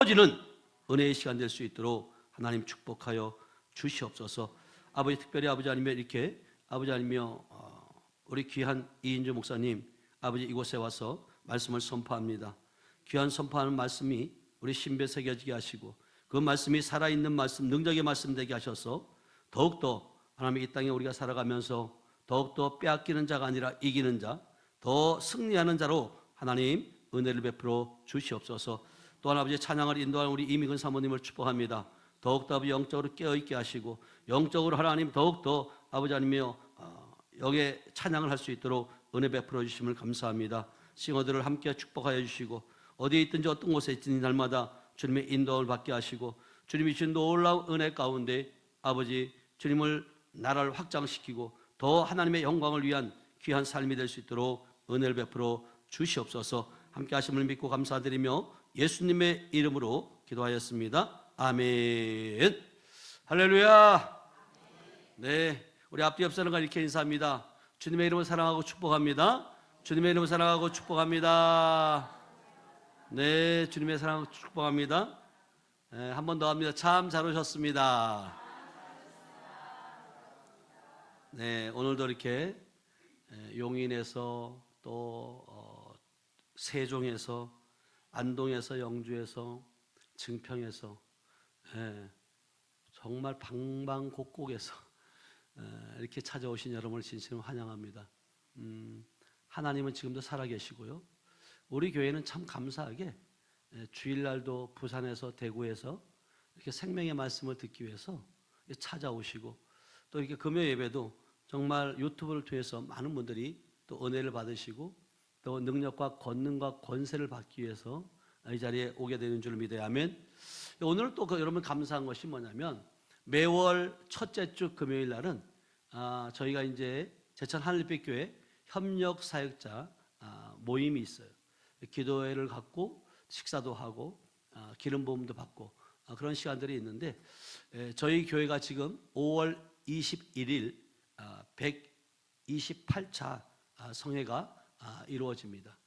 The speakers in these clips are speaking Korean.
지는 은혜의 시간 될 수 있도록 하나님 축복하여 주시옵소서. 아버지, 특별히 아버지 아니면 이렇게 아버지 아니며 우리 귀한 이인주 목사님 아버지 이곳에 와서 말씀을 선포합니다. 귀한 선포하는 말씀이 우리 신비에 새겨지게 하시고 그 말씀이 살아있는 말씀, 능력의 말씀 되게 하셔서 더욱더 하나님 이 땅에 우리가 살아가면서 더욱더 빼앗기는 자가 아니라 이기는 자, 더 승리하는 자로 하나님 은혜를 베풀어 주시옵소서. 또한 아버지 찬양을 인도하는 우리 이미근 사모님을 축복합니다. 더욱더 아버지 영적으로 깨어있게 하시고 영적으로 하나님 더욱더 아버지 아니며 여기에 찬양을 할 수 있도록 은혜 베풀어 주심을 감사합니다. 싱어들을 함께 축복하여 주시고 어디에 있든지 어떤 곳에 있든지 날마다 주님의 인도를 받게 하시고 주님이 주신 놀라운 은혜 가운데 아버지 주님을 나라를 확장시키고 더 하나님의 영광을 위한 귀한 삶이 될 수 있도록 은혜를 베풀어 주시옵소서. 함께 하심을 믿고 감사드리며 예수님의 이름으로 기도하였습니다. 아멘. 할렐루야. 네, 우리 앞뒤 옆 사람과 이렇게 인사합니다. 주님의 이름을 사랑하고 축복합니다. 주님의 이름을 사랑하고 축복합니다. 네, 주님의 사랑하고 축복합니다. 네, 한 번 더 합니다. 참 잘 오셨습니다. 네, 오늘도 이렇게 용인에서 또 세종에서 안동에서 영주에서 증평에서 정말 방방곡곡에서 이렇게 찾아오신 여러분을 진심으로 환영합니다. 하나님은 지금도 살아계시고요. 우리 교회는 참 감사하게 주일날도 부산에서 대구에서 이렇게 생명의 말씀을 듣기 위해서 찾아오시고 또 이렇게 금요 예배도 정말 유튜브를 통해서 많은 분들이 또 은혜를 받으시고 또 능력과 권능과 권세를 받기 위해서 이 자리에 오게 되는 줄 믿어요. 아멘. 오늘 또 여러분 감사한 것이 뭐냐면 매월 첫째 주 금요일 날은 저희가 이제 제천 하늘빛 교회 협력 사역자 모임이 있어요. 기도회를 갖고 식사도 하고 기름 부음도 받고 그런 시간들이 있는데 저희 교회가 지금 5월 21일 128차 성회가 이루어집니다.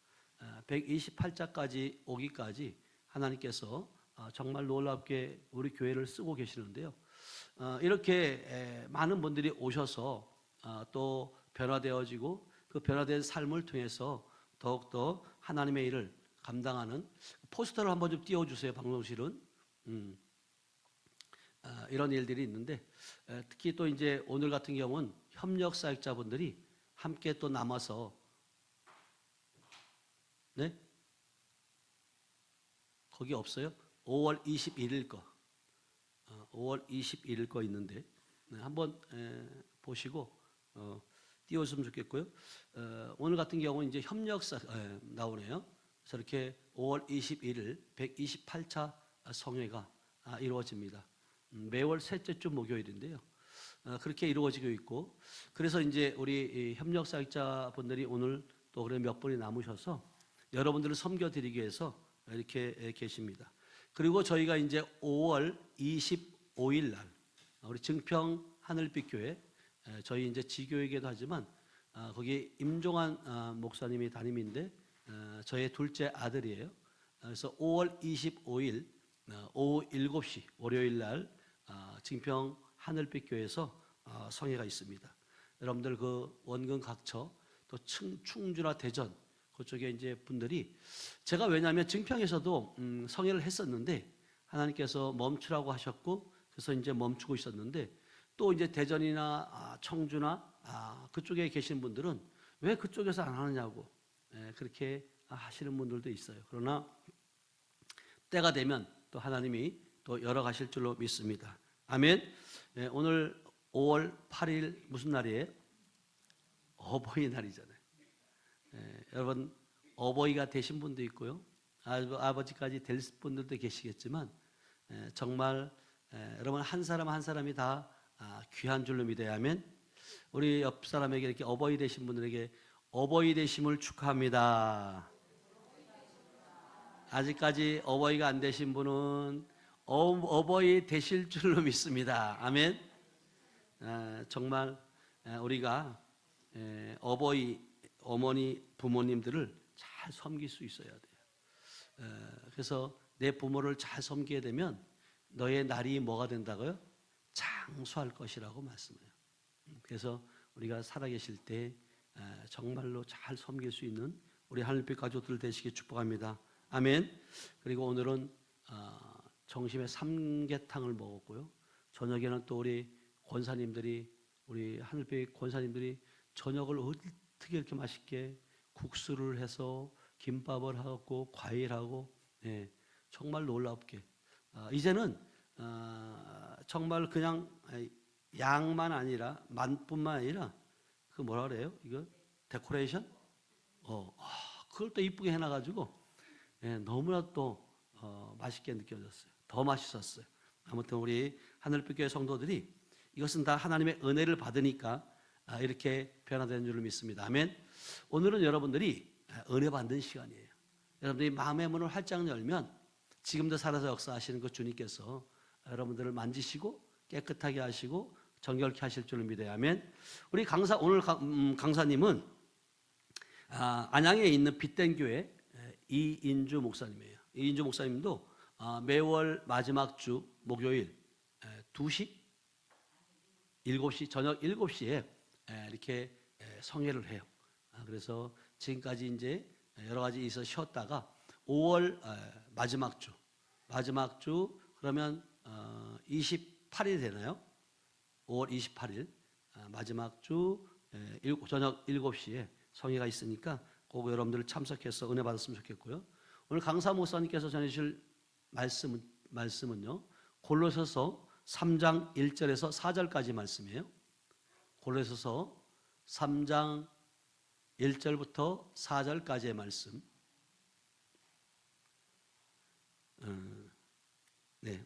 128자까지 오기까지 하나님께서 정말 놀랍게 우리 교회를 쓰고 계시는데요. 이렇게 많은 분들이 오셔서 또 변화되어지고 그 변화된 삶을 통해서 더욱더 하나님의 일을 감당하는 포스터를 한번 좀 띄워주세요. 방송실은 이런 일들이 있는데 특히 또 이제 오늘 같은 경우는 협력 사역자분들이 함께 또 남아서 네? 거기 없어요? 5월 21일 거 5월 21일 거 있는데 한번 보시고 띄워주시면 좋겠고요. 오늘 같은 경우는 이제 협력사 나오네요. 그래서 이렇게 5월 21일 128차 성회가 이루어집니다. 매월 셋째 주 목요일인데요. 그렇게 이루어지고 있고 그래서 이제 우리 협력사역자분들이 오늘 또 그래 몇 분이 남으셔서 여러분들을 섬겨드리기 위해서 이렇게 계십니다. 그리고 저희가 이제 5월 25일 날 우리 증평 하늘빛 교회 저희 이제 지교이기도 하지만 거기 임종환 목사님이 담임인데 저의 둘째 아들이에요. 그래서 5월 25일 오후 7시 월요일 날 증평 하늘빛 교회에서 성회가 있습니다. 여러분들 그 원근 각처 또 충주나 대전 그쪽에 이제 분들이 제가 왜냐하면 증평에서도 성회를 했었는데 하나님께서 멈추라고 하셨고 그래서 이제 멈추고 있었는데 또 이제 대전이나 청주나 그쪽에 계신 분들은 왜 그쪽에서 안 하느냐고 그렇게 하시는 분들도 있어요. 그러나 때가 되면 또 하나님이 또 열어가실 줄로 믿습니다. 아멘. 오늘 5월 8일 무슨 날이에요? 어버이날이잖아요. 여러분 어버이가 되신 분도 있고요. 아버지까지 될 분들도 계시겠지만 정말 여러분 한 사람 한 사람이 다 귀한 줄로 믿어야 하면 우리 옆 사람에게 이렇게 어버이 되신 분들에게 어버이 되심을 축하합니다. 아직까지 어버이가 안 되신 분은 어버이 되실 줄로 믿습니다. 아멘. 정말 우리가 어버이, 어머니, 부모님들을 잘 섬길 수 있어야 돼요. 그래서 내 부모를 잘 섬기게 되면 너의 날이 뭐가 된다고요? 장수할 것이라고 말씀해요. 그래서 우리가 살아계실 때 정말로 잘 섬길 수 있는 우리 하늘빛 가족들 되시길 축복합니다. 아멘. 그리고 오늘은 점심에 삼계탕을 먹었고요. 저녁에는 또 우리 권사님들이, 우리 하늘빛 권사님들이 저녁을 어떻게 이렇게 맛있게 국수를 해서 김밥을 하고 과일하고, 정말 놀랍게 이제는 정말 그냥 양만 아니라 만뿐만 아니라 그 뭐라 그래요? 이거 데코레이션? 그걸 또 이쁘게 해놔가지고 너무나 또 맛있게 느껴졌어요. 더 맛있었어요. 아무튼 우리 하늘빛 교회 성도들이 이것은 다 하나님의 은혜를 받으니까 이렇게 변화되는 줄을 믿습니다. 아멘. 오늘은 여러분들이 은혜 받는 시간이에요. 여러분들이 마음의 문을 활짝 열면 지금도 살아서 역사하시는 그 주님께서 여러분들을 만지시고 깨끗하게 하시고 정결케 하실 줄을 믿어요. 아멘. 우리 오늘 강사님은 안양에 있는 빛된 교회 이인주 목사님이에요. 이인주 목사님도 매월 마지막 주 목요일 2시, 7시, 저녁 7시에 이렇게 성회를 해요. 그래서 지금까지 이제 여러 가지 있어 쉬었다가 5월 마지막 주 그러면 28일 되나요? 5월 28일 마지막 주 저녁 7시에 성회가 있으니까 꼭 여러분들 참석해서 은혜 받았으면 좋겠고요. 오늘 강사 목사님께서 전해주실 말씀은요, 골로새서 3장 1절에서 4절까지 말씀이에요. 골로새서 3장 1절부터 4절까지의 말씀.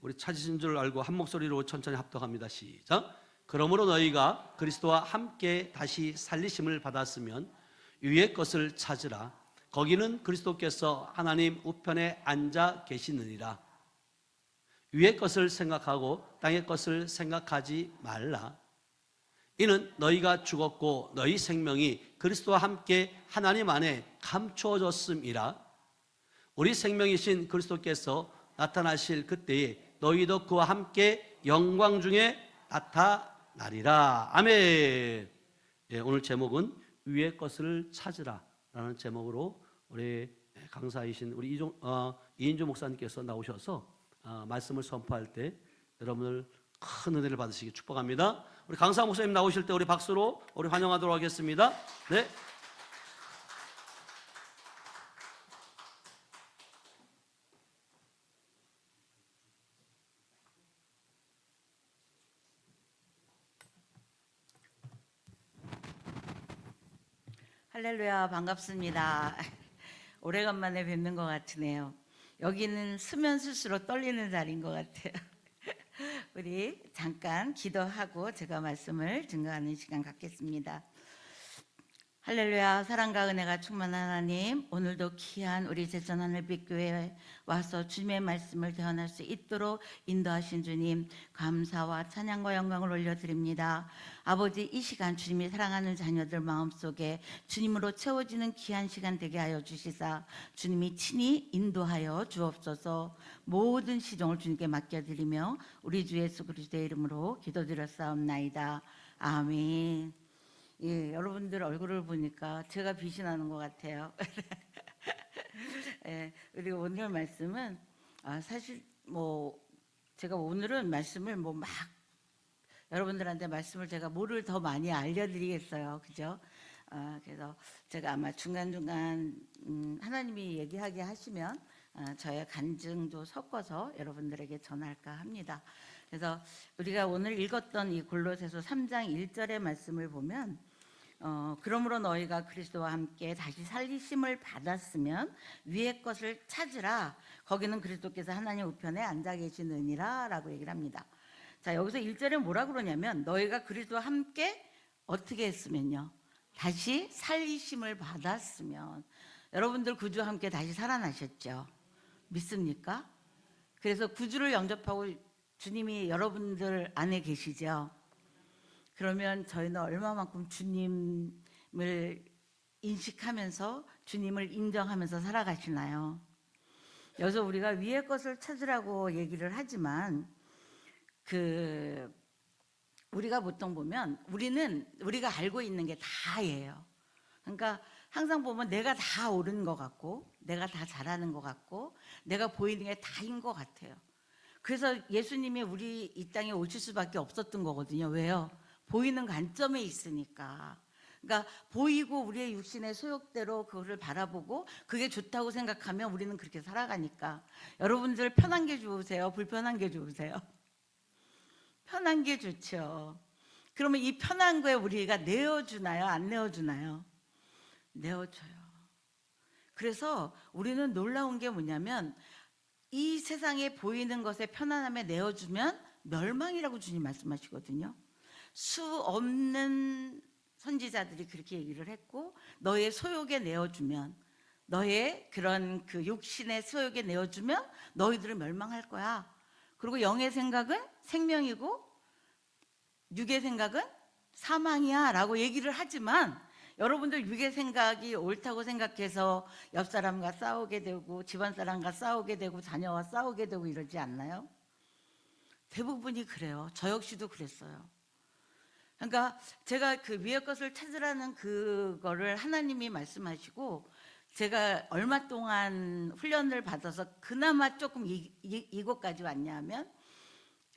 우리 찾으신 줄 알고 한 목소리로 천천히 합독합니다. 시작. 그러므로 너희가 그리스도와 함께 다시 살리심을 받았으면 위의 것을 찾으라. 거기는 그리스도께서 하나님 우편에 앉아 계시느니라. 위의 것을 생각하고 땅의 것을 생각하지 말라. 이는 너희가 죽었고 너희 생명이 그리스도와 함께 하나님 안에 감추어졌음이라. 우리 생명이신 그리스도께서 나타나실 그때에 너희도 그와 함께 영광 중에 나타나리라. 아멘. 오늘 제목은 위의 것을 찾으라 라는 제목으로 우리 강사이신 우리 이인주 목사님께서 나오셔서 말씀을 선포할 때 여러분들 큰 은혜를 받으시기 축복합니다. 우리 강사 목사님 나오실 때 우리 박수로 우리 환영하도록 하겠습니다. 네. 할렐루야, 반갑습니다. 오래간만에 뵙는 것 같으네요. 여기는 쓰면 쓸수록 떨리는 자리인 것 같아요. 우리 잠깐 기도하고 제가 말씀을 증거하는 시간 갖겠습니다. 할렐루야, 사랑과 은혜가 충만한 하나님, 오늘도 귀한 우리 제천 하늘빛 교회에 와서 주님의 말씀을 대언할 수 있도록 인도하신 주님, 감사와 찬양과 영광을 올려드립니다. 아버지, 이 시간 주님이 사랑하는 자녀들 마음속에 주님으로 채워지는 귀한 시간 되게 하여 주시사 주님이 친히 인도하여 주옵소서. 모든 시종을 주님께 맡겨드리며 우리 주 예수 그리스도의 이름으로 기도드렸사옵나이다. 아멘. 예, 여러분들 얼굴을 보니까 제가 빛이 나는 것 같아요. 예, 그리고 오늘 말씀은 사실 제가 오늘은 말씀을 막 여러분들한테 말씀을 제가 뭐를 더 많이 알려드리겠어요, 그죠? 그래서 제가 아마 중간중간 하나님이 얘기하게 하시면 저의 간증도 섞어서 여러분들에게 전할까 합니다. 그래서 우리가 오늘 읽었던 이 골로새서 3장 1절의 말씀을 보면 그러므로 너희가 그리스도와 함께 다시 살리심을 받았으면 위의 것을 찾으라. 거기는 그리스도께서 하나님 우편에 앉아 계시느니라 라고 얘기를 합니다. 자, 여기서 1절에 뭐라 그러냐면 너희가 그리스도와 함께 어떻게 했으면요, 다시 살리심을 받았으면. 여러분들 구주와 함께 다시 살아나셨죠? 믿습니까? 그래서 구주를 영접하고 주님이 여러분들 안에 계시죠? 그러면 저희는 얼마만큼 주님을 인식하면서 주님을 인정하면서 살아가시나요? 여기서 우리가 위의 것을 찾으라고 얘기를 하지만 우리가 보통 보면 우리가 알고 있는 게 다예요. 그러니까 항상 보면 내가 다 옳은 것 같고 내가 다 잘하는 것 같고 내가 보이는 게 다인 것 같아요. 그래서 예수님이 우리 이 땅에 오실 수밖에 없었던 거거든요. 왜요? 보이는 관점에 있으니까. 그러니까 보이고 우리의 육신의 소욕대로 그거를 바라보고 그게 좋다고 생각하면 우리는 그렇게 살아가니까. 여러분들 편한 게 좋으세요? 불편한 게 좋으세요? 편한 게 좋죠. 그러면 이 편한 거에 우리가 내어주나요? 안 내어주나요? 내어줘요. 그래서 우리는 놀라운 게 뭐냐면 이 세상에 보이는 것에 편안함에 내어주면 멸망이라고 주님 말씀하시거든요. 수 없는 선지자들이 그렇게 얘기를 했고, 너의 소욕에 내어주면, 너의 그런 그 육신의 소욕에 내어주면 너희들은 멸망할 거야. 그리고 영의 생각은 생명이고 육의 생각은 사망이야 라고 얘기를 하지만, 여러분들 육의 생각이 옳다고 생각해서 옆 사람과 싸우게 되고 집안 사람과 싸우게 되고 자녀와 싸우게 되고 이러지 않나요? 대부분이 그래요. 저 역시도 그랬어요. 그러니까 제가 그 위의 것을 찾으라는 그거를 하나님이 말씀하시고 제가 얼마 동안 훈련을 받아서 그나마 조금 이곳까지 왔냐면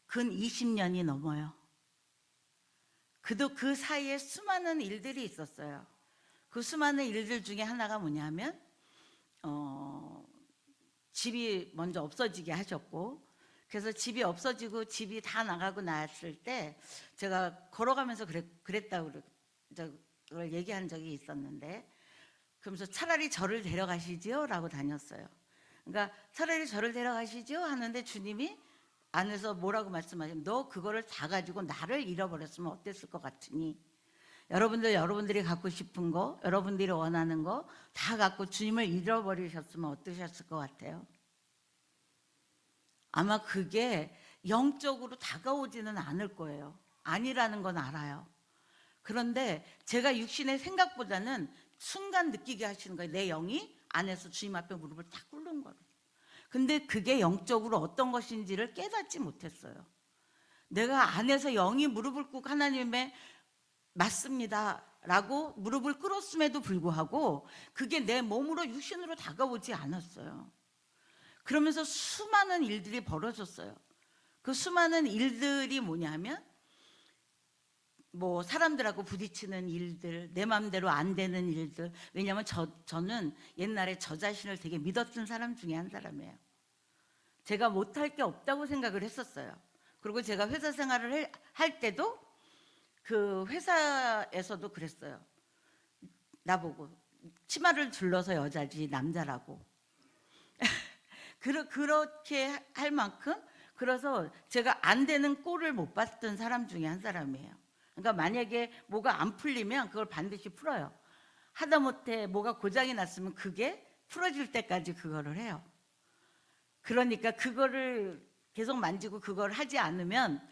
근 20년이 넘어요. 그 사이에 수많은 일들이 있었어요. 그 수많은 일들 중에 하나가 뭐냐면 집이 먼저 없어지게 하셨고, 그래서 집이 없어지고 집이 다 나가고 났을 때 제가 걸어가면서 그랬다고 그걸 얘기한 적이 있었는데, 그러면서 차라리 저를 데려가시지요 라고 다녔어요. 그러니까 차라리 저를 데려가시지요 하는데 주님이 안에서 뭐라고 말씀하시면, 너 그거를 다 가지고 나를 잃어버렸으면 어땠을 것 같으니. 여러분들이 갖고 싶은 거, 여러분들이 원하는 거 다 갖고 주님을 잃어버리셨으면 어떠셨을 것 같아요? 아마 그게 영적으로 다가오지는 않을 거예요. 아니라는 건 알아요. 그런데 제가 육신의 생각보다는 순간 느끼게 하시는 거예요. 내 영이 안에서 주님 앞에 무릎을 탁 꿇는 거예요. 근데 그게 영적으로 어떤 것인지를 깨닫지 못했어요. 내가 안에서 영이 무릎을 꿇고 하나님의 맞습니다 라고 무릎을 꿇었음에도 불구하고 그게 내 몸으로 육신으로 다가오지 않았어요. 그러면서 수많은 일들이 벌어졌어요. 그 수많은 일들이 뭐냐면 뭐 사람들하고 부딪히는 일들, 내 마음대로 안 되는 일들. 왜냐하면 저는 옛날에 저 자신을 되게 믿었던 사람 중에 한 사람이에요. 제가 못할 게 없다고 생각을 했었어요. 그리고 제가 회사 생활을 할 때도 그 회사에서도 그랬어요. 나보고 치마를 둘러서 여자지 남자라고. 그렇게 할 만큼, 그래서 제가 안 되는 꼴을 못 봤던 사람 중에 한 사람이에요. 그러니까 만약에 뭐가 안 풀리면 그걸 반드시 풀어요. 하다못해 뭐가 고장이 났으면 그게 풀어질 때까지 그거를 해요. 그러니까 그거를 계속 만지고 그걸 하지 않으면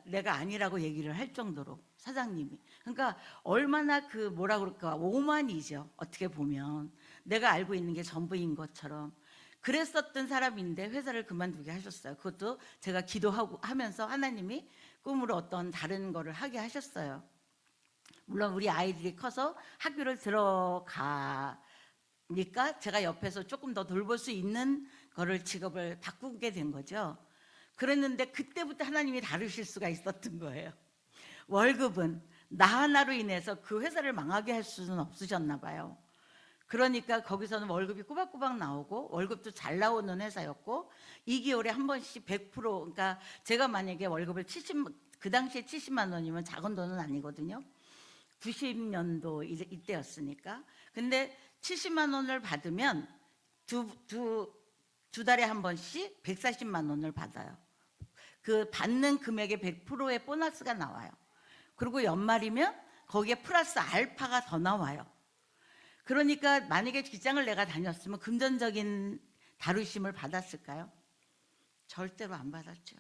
내가 아니라고 얘기를 할 정도로, 사장님이. 그러니까 얼마나 뭐라 그럴까, 오만이죠. 어떻게 보면 내가 알고 있는 게 전부인 것처럼 그랬었던 사람인데 회사를 그만두게 하셨어요. 그것도 제가 기도하고 하면서 하나님이 꿈으로 어떤 다른 거를 하게 하셨어요. 물론 우리 아이들이 커서 학교를 들어가니까 제가 옆에서 조금 더 돌볼 수 있는 거를 직업을 바꾸게 된 거죠. 그랬는데 그때부터 하나님이 다루실 수가 있었던 거예요. 월급은 나 하나로 인해서 그 회사를 망하게 할 수는 없으셨나 봐요. 그러니까 거기서는 월급이 꼬박꼬박 나오고 월급도 잘 나오는 회사였고 2개월에 한 번씩 100%, 그러니까 제가 만약에 월급을 그 당시에 70만 원이면 작은 돈은 아니거든요. 90년도 이때였으니까. 근데 70만 원을 받으면 두 달에 한 번씩 140만 원을 받아요. 그 받는 금액의 100%의 보너스가 나와요. 그리고 연말이면 거기에 플러스 알파가 더 나와요. 그러니까 만약에 직장을 내가 다녔으면 금전적인 다루심을 받았을까요? 절대로 안 받았죠.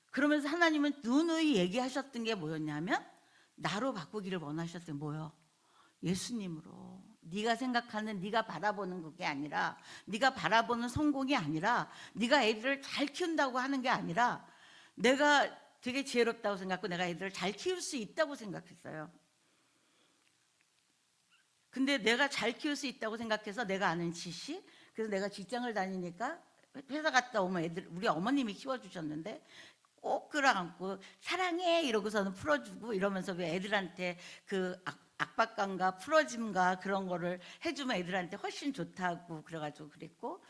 그러면서 하나님은 누누이 얘기하셨던 게 뭐였냐면 나로 바꾸기를 원하셨어요. 뭐요? 예수님으로. 네가 생각하는 네가 바라보는 그게 아니라 네가 바라보는 성공이 아니라 네가 애들을 잘 키운다고 하는 게 아니라 내가 되게 지혜롭다고 생각하고 내가 애들을 잘 키울 수 있다고 생각했어요. 근데 내가 잘 키울 수 있다고 생각해서 내가 아는 지식, 그래서 내가 직장을 다니니까 회사 갔다 오면 애들, 우리 어머님이 키워주셨는데 꼭 끌어안고 사랑해 이러고서는 풀어주고 이러면서 왜 애들한테 그 압박감과 풀어짐과 그런 거를 해주면 애들한테 훨씬 좋다고 그래가지고 그랬고,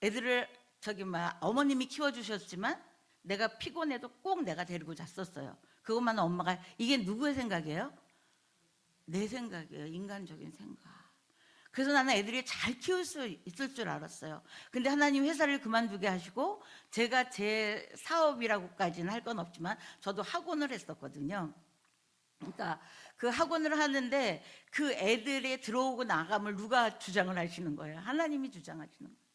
애들을 저기 막 어머님이 키워주셨지만 내가 피곤해도 꼭 내가 데리고 잤었어요. 그것만 엄마가, 이게 누구의 생각이에요? 내 생각이에요. 인간적인 생각. 그래서 나는 애들이 잘 키울 수 있을 줄 알았어요. 근데 하나님 회사를 그만두게 하시고 제가 제 사업이라고까지는 할 건 없지만 저도 학원을 했었거든요. 그러니까 그 학원을 하는데 그 애들의 들어오고 나감을 누가 주장을 하시는 거예요? 하나님이 주장하시는 거예요.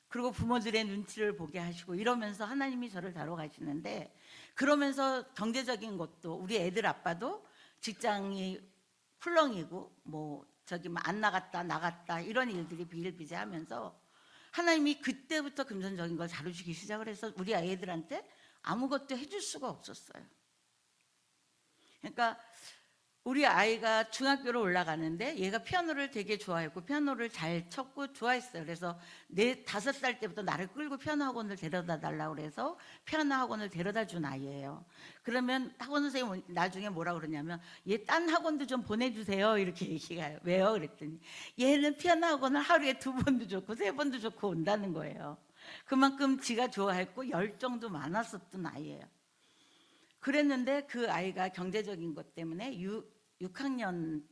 그리고 부모들의 눈치를 보게 하시고 이러면서 하나님이 저를 다뤄가시는데, 그러면서 경제적인 것도 우리 애들 아빠도 직장이 풀렁이고 뭐 저기 뭐 안 나갔다 나갔다 이런 일들이 비일비재하면서 하나님이 그때부터 금전적인 걸 다루시기 시작을 해서 우리 아이들한테 아무것도 해줄 수가 없었어요. 그러니까 우리 아이가 중학교로 올라가는데 얘가 피아노를 되게 좋아했고 피아노를 잘 쳤고 좋아했어요. 그래서 5살 때부터 나를 끌고 피아노 학원을 데려다 달라고 그래서 피아노 학원을 데려다 준 아이예요. 그러면 학원 선생님 나중에 뭐라 그러냐면 얘 딴 학원도 좀 보내주세요 이렇게 얘기해요. 왜요? 그랬더니 얘는 피아노 학원을 하루에 2번도 좋고 3번도 좋고 온다는 거예요. 그만큼 지가 좋아했고 열정도 많았었던 아이예요. 그랬는데 그 아이가 경제적인 것 때문에 6학년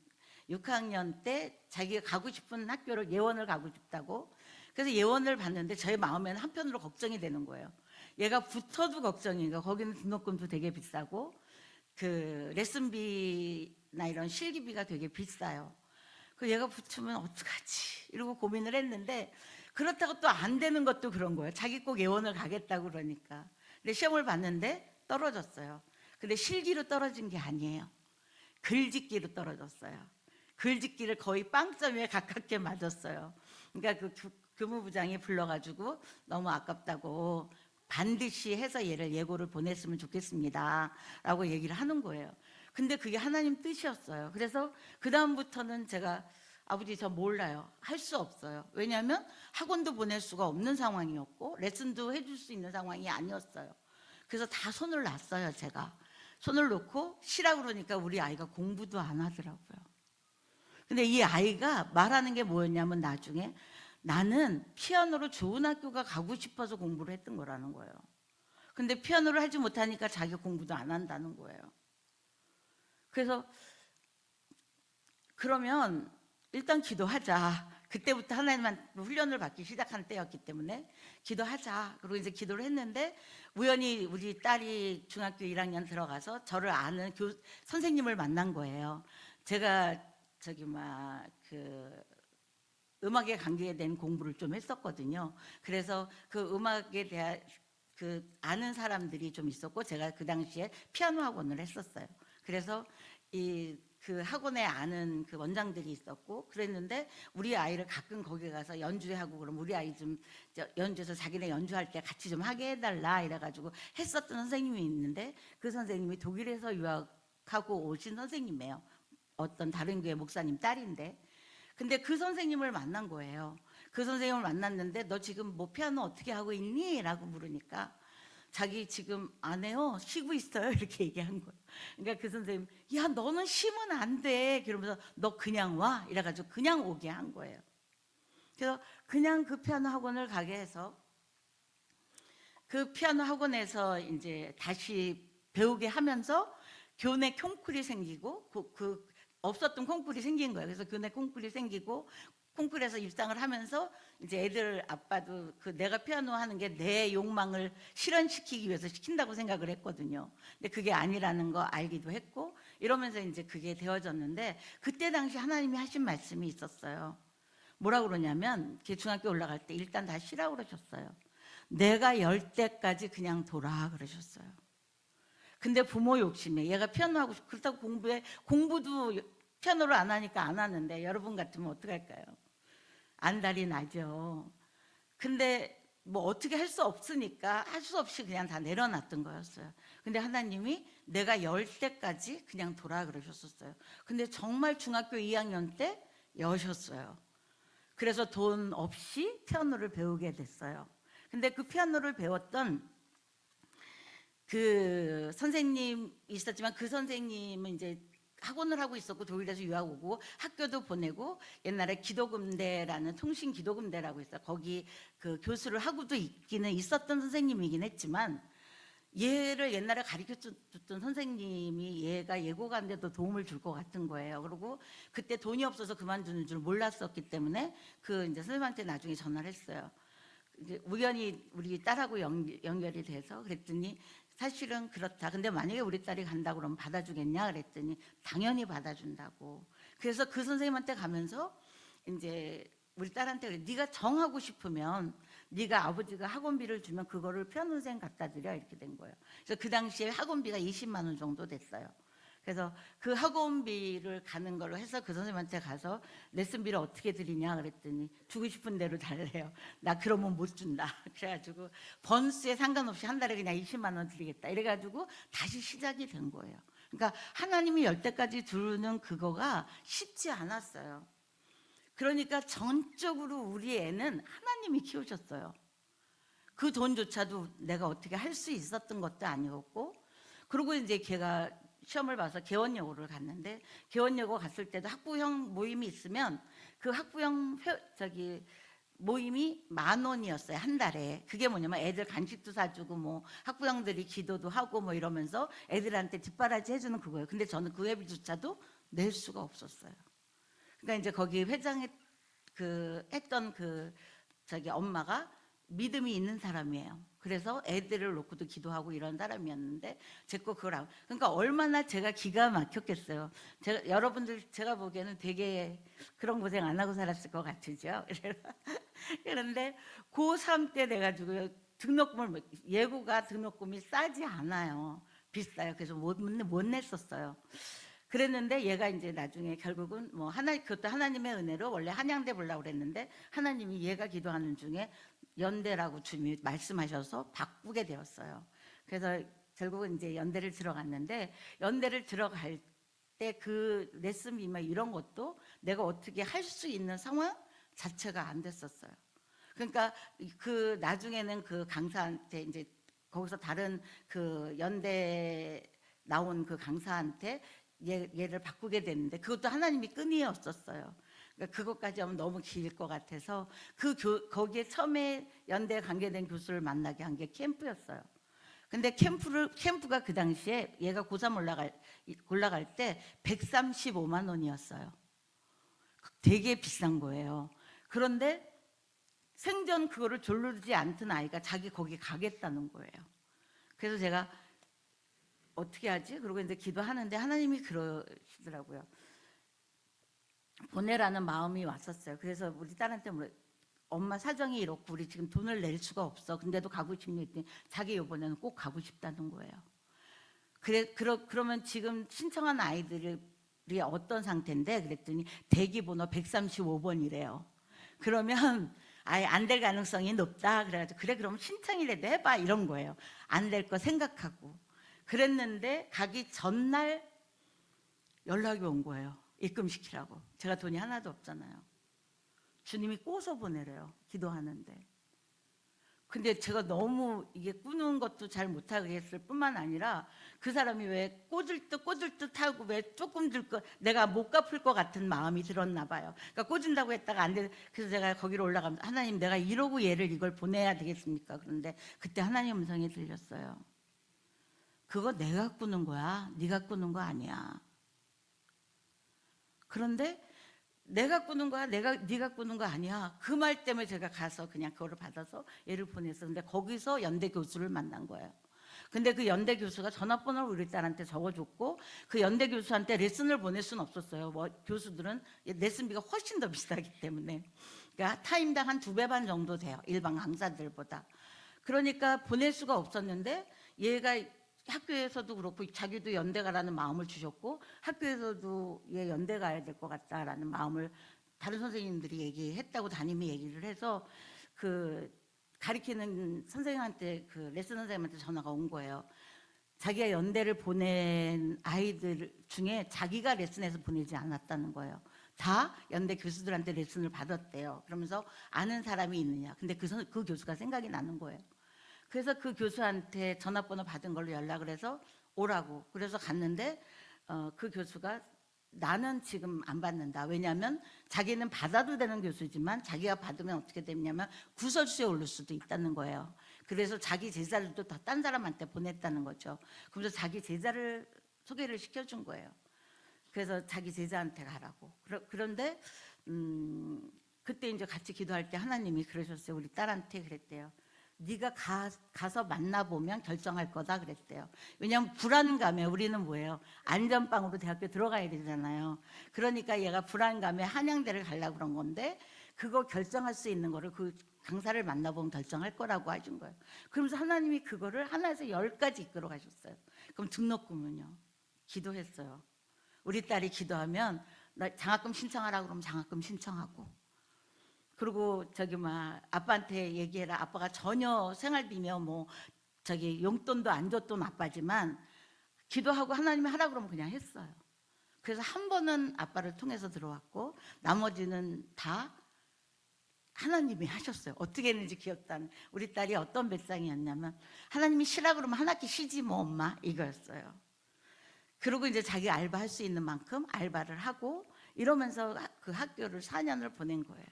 때 자기가 가고 싶은 학교를 예원을 가고 싶다고, 그래서 예원을 봤는데 저의 마음에는 한편으로 걱정이 되는 거예요. 얘가 붙어도 걱정인가, 거기는 등록금도 되게 비싸고 그 레슨비나 이런 실기비가 되게 비싸요. 그 얘가 붙으면 어떡하지 이러고 고민을 했는데, 그렇다고 또 안 되는 것도 그런 거예요. 자기 꼭 예원을 가겠다고 그러니까. 근데 시험을 봤는데 떨어졌어요. 근데 실기로 떨어진 게 아니에요. 글짓기로 떨어졌어요. 글짓기를 거의 빵점에 가깝게 맞았어요. 그러니까 그 교무부장이 불러가지고 너무 아깝다고 반드시 해서 얘를 예고를 보냈으면 좋겠습니다 라고 얘기를 하는 거예요. 근데 그게 하나님 뜻이었어요. 그래서 그 다음부터는 제가 아버지 저 몰라요. 할 수 없어요. 왜냐하면 학원도 보낼 수가 없는 상황이었고 레슨도 해줄 수 있는 상황이 아니었어요. 그래서 다 손을 놨어요. 제가 손을 놓고 쉬라 그러니까 우리 아이가 공부도 안 하더라고요. 근데 이 아이가 말하는 게 뭐였냐면 나중에 나는 피아노로 좋은 학교가 가고 싶어서 공부를 했던 거라는 거예요. 근데 피아노를 하지 못하니까 자기 공부도 안 한다는 거예요. 그래서 그러면 일단 기도하자. 그때부터 하나님한테 훈련을 받기 시작한 때였기 때문에 기도하자. 그리고 이제 기도를 했는데 우연히 우리 딸이 중학교 1학년 들어가서 저를 아는 선생님을 만난 거예요. 제가 저기 막 그 음악에 관계된 공부를 좀 했었거든요. 그래서 그 음악에 대한 그 아는 사람들이 좀 있었고 제가 그 당시에 피아노 학원을 했었어요. 그래서 그 학원에 아는 그 원장들이 있었고 그랬는데 우리 아이를 가끔 거기 가서 연주하고 그럼 우리 아이 좀 연주해서 자기네 연주할 때 같이 좀 하게 해달라 이래가지고 했었던 선생님이 있는데 그 선생님이 독일에서 유학하고 오신 선생님이에요. 어떤 다른 교회 목사님 딸인데, 근데 그 선생님을 만난 거예요. 그 선생님을 만났는데 너 지금 뭐 피아노 어떻게 하고 있니? 라고 물으니까 자기 지금 안 해요. 쉬고 있어요. 이렇게 얘기한 거예요. 그러니까 그 선생님, 야, 너는 쉬면 안 돼. 그러면서 너 그냥 와. 이래가지고 그냥 오게 한 거예요. 그래서 그냥 그 피아노 학원을 가게 해서 그 피아노 학원에서 이제 다시 배우게 하면서 교내 콩쿨이 생기고 그 없었던 콩쿨이 생긴 거예요. 그래서 교내 콩쿨이 생기고 콩쿨에서 입상을 하면서 이제 애들 아빠도 그 내가 피아노 하는 게 내 욕망을 실현시키기 위해서 시킨다고 생각을 했거든요. 근데 그게 아니라는 거 알기도 했고 이러면서 이제 그게 되어졌는데 그때 당시 하나님이 하신 말씀이 있었어요. 뭐라 그러냐면 중학교 올라갈 때 일단 다 쉬라고 그러셨어요. 내가 열 때까지 그냥 돌아 그러셨어요. 근데 부모 욕심에 얘가 피아노 하고 싶고 그렇다고 공부도 피아노를 안 하니까 안 하는데 여러분 같으면 어떡할까요? 안달이 나죠. 근데 뭐 어떻게 할 수 없으니까 할 수 없이 그냥 다 내려놨던 거였어요. 근데 하나님이 내가 열 때까지 그냥 돌아 그러셨었어요. 근데 정말 중학교 2학년 때 여셨어요. 그래서 돈 없이 피아노를 배우게 됐어요. 근데 그 피아노를 배웠던 그 선생님 있었지만 그 선생님은 이제 학원을 하고 있었고 독일에서 유학 오고 학교도 보내고 옛날에 기도금대라는 통신 기도금대라고 있어요. 거기 그 교수를 하고도 있기는 있었던 선생님이긴 했지만 얘를 옛날에 가르쳐 줬던 선생님이 얘가 예고가는데도 도움을 줄 것 같은 거예요. 그리고 그때 돈이 없어서 그만두는 줄 몰랐었기 때문에 그 이제 선생님한테 나중에 전화를 했어요. 이제 우연히 우리 딸하고 연결이 돼서 그랬더니 사실은 그렇다. 근데 만약에 우리 딸이 간다고 그러면 받아주겠냐 그랬더니 당연히 받아준다고. 그래서 그 선생님한테 가면서 이제 우리 딸한테 그래. 네가 정하고 싶으면 네가 아버지가 학원비를 주면 그거를 피아노 선생님 갖다 드려 이렇게 된 거예요. 그래서 그 당시에 학원비가 20만 원 정도 됐어요. 그래서 그 학원비를 가는 걸로 해서 그 선생님한테 가서 레슨비를 어떻게 드리냐 그랬더니 주고 싶은 대로 달래요. 나 그러면 못 준다. 그래가지고 번수에 상관없이 한 달에 그냥 20만 원 드리겠다. 이래가지고 다시 시작이 된 거예요. 그러니까 하나님이 열 때까지 두는 그거가 쉽지 않았어요. 그러니까 전적으로 우리 애는 하나님이 키우셨어요. 그 돈조차도 내가 어떻게 할 수 있었던 것도 아니었고, 그리고 이제 걔가 시험을 봐서 개원여고를 갔는데 개원여고 갔을 때도 학부형 모임이 있으면 그 학부형 모임이 10,000원이었어요 한 달에. 그게 뭐냐면 애들 간식도 사주고 뭐 학부형들이 기도도 하고 뭐 이러면서 애들한테 뒷바라지 해주는 그거예요. 근데 저는 그 회비조차도 낼 수가 없었어요. 그러니까 이제 거기 회장에 했던 엄마가 믿음이 있는 사람이에요. 그래서 애들을 놓고도 기도하고 이런 사람이었는데 제거 그걸 안. 그러니까 얼마나 제가 기가 막혔겠어요. 여러분들 제가 보기에는 되게 그런 고생 안 하고 살았을 것 같으죠. 그런데 고3 때 돼가지고 예고가 등록금이 싸지 않아요. 비싸요. 그래서 못 냈었어요. 그랬는데 얘가 이제 나중에 결국은 뭐 그것도 하나님의 은혜로 원래 한양대 보려고 그랬는데 하나님이 얘가 기도하는 중에 연대라고 주님이 말씀하셔서 바꾸게 되었어요. 그래서 결국은 이제 연대를 들어갔는데 연대를 들어갈 때 그 레슨비 막 이런 것도 내가 어떻게 할 수 있는 상황 자체가 안 됐었어요. 그러니까 그 나중에는 그 강사한테 이제 거기서 다른 그 연대 나온 그 강사한테 얘를 바꾸게 됐는데 그것도 하나님이 끈이었었어요. 그러니까 그것까지 하면 너무 길 것 같아서 거기에 처음에 연대에 관계된 교수를 만나게 한 게 캠프였어요. 근데 캠프가 그 당시에 얘가 고3 올라갈 때 135만 원이었어요. 되게 비싼 거예요. 그런데 생전 그거를 졸르지 않던 아이가 자기 거기 가겠다는 거예요. 그래서 제가 어떻게 하지? 그러고 이제 기도하는데 하나님이 그러시더라고요. 보내라는 마음이 왔었어요. 그래서 우리 딸한테 엄마 사정이 이렇고 우리 지금 돈을 낼 수가 없어. 근데도 가고 싶니? 했더니 자기 이번에는 꼭 가고 싶다는 거예요. 그러면 지금 신청한 아이들이 어떤 상태인데? 그랬더니 대기번호 135번이래요. 그러면 아예 안 될 가능성이 높다. 그래가지고 그래 그럼 신청이라도 해봐 이런 거예요. 안 될 거 생각하고. 그랬는데 가기 전날 연락이 온 거예요. 입금시키라고. 제가 돈이 하나도 없잖아요. 주님이 꼬서 보내래요. 기도하는데. 근데 제가 너무 이게 꾸는 것도 잘 못하겠을 뿐만 아니라 그 사람이 왜 꽂을 듯 하고 왜 조금 내가 못 갚을 것 같은 마음이 들었나 봐요. 그러니까 꽂은다고 했다가 안 돼. 그래서 제가 거기로 올라가면서 하나님 내가 이러고 얘를 이걸 보내야 되겠습니까? 그런데 그때 하나님 음성이 들렸어요. 그거 내가 꾸는 거야. 네가 꾸는 거 아니야. 그런데 내가 꾸는 거야. 네가 꾸는 거 아니야. 그 말 때문에 제가 가서 그냥 그거를 받아서 얘를 보냈어. 근데 거기서 연대 교수를 만난 거예요. 근데 그 연대 교수가 전화번호를 우리 딸한테 적어줬고 그 연대 교수한테 레슨을 보낼 수는 없었어요. 뭐 교수들은 레슨비가 훨씬 더 비싸기 때문에. 그러니까 타임당 한 2배 반 정도 돼요. 일반 강사들보다. 그러니까 보낼 수가 없었는데 얘가 학교에서도 그렇고 자기도 연대 가라는 마음을 주셨고 학교에서도 얘 연대 가야 될 것 같다라는 마음을 다른 선생님들이 얘기했다고 담임이 얘기를 해서 그 가르치는 선생님한테 그 레슨 선생님한테 전화가 온 거예요. 자기가 연대를 보낸 아이들 중에 자기가 레슨해서 보내지 않았다는 거예요. 다 연대 교수들한테 레슨을 받았대요. 그러면서 아는 사람이 있느냐. 근데 그 교수가 생각이 나는 거예요. 그래서 그 교수한테 전화번호 받은 걸로 연락을 해서 오라고. 그래서 갔는데 그 교수가 나는 지금 안 받는다. 왜냐하면 자기는 받아도 되는 교수지만 자기가 받으면 어떻게 되냐면 구설수에 오를 수도 있다는 거예요. 그래서 자기 제자를 또 딴 사람한테 보냈다는 거죠. 그래서 자기 제자를 소개를 시켜준 거예요. 그래서 자기 제자한테 가라고. 그런데 그때 이제 같이 기도할 때 하나님이 그러셨어요. 우리 딸한테 그랬대요. 네가 가서 만나보면 결정할 거다 그랬대요. 왜냐하면 불안감에 우리는 뭐예요? 안전빵으로 대학교 들어가야 되잖아요. 그러니까 얘가 불안감에 한양대를 가려고 그런 건데 그거 결정할 수 있는 거를 그 강사를 만나보면 결정할 거라고 해준 거예요. 그러면서 하나님이 그거를 하나에서 10까지 이끌어 가셨어요. 그럼 등록금은요? 기도했어요. 우리 딸이 기도하면 나 장학금 신청하라고 그러면 장학금 신청하고, 그리고 저기 막 아빠한테 얘기해라. 아빠가 전혀 생활비며 뭐 저기 용돈도 안 줬던 아빠지만 기도하고 하나님이 하라 그러면 그냥 했어요. 그래서 한 번은 아빠를 통해서 들어왔고 나머지는 다 하나님이 하셨어요. 어떻게 했는지 기억도 안 나요. 우리 딸이 어떤 배짱이었냐면 하나님이 쉬라 그러면 한 학기 쉬지 뭐 엄마 이거였어요. 그리고 이제 자기 알바할 수 있는 만큼 알바를 하고 이러면서 그 학교를 4년을 보낸 거예요.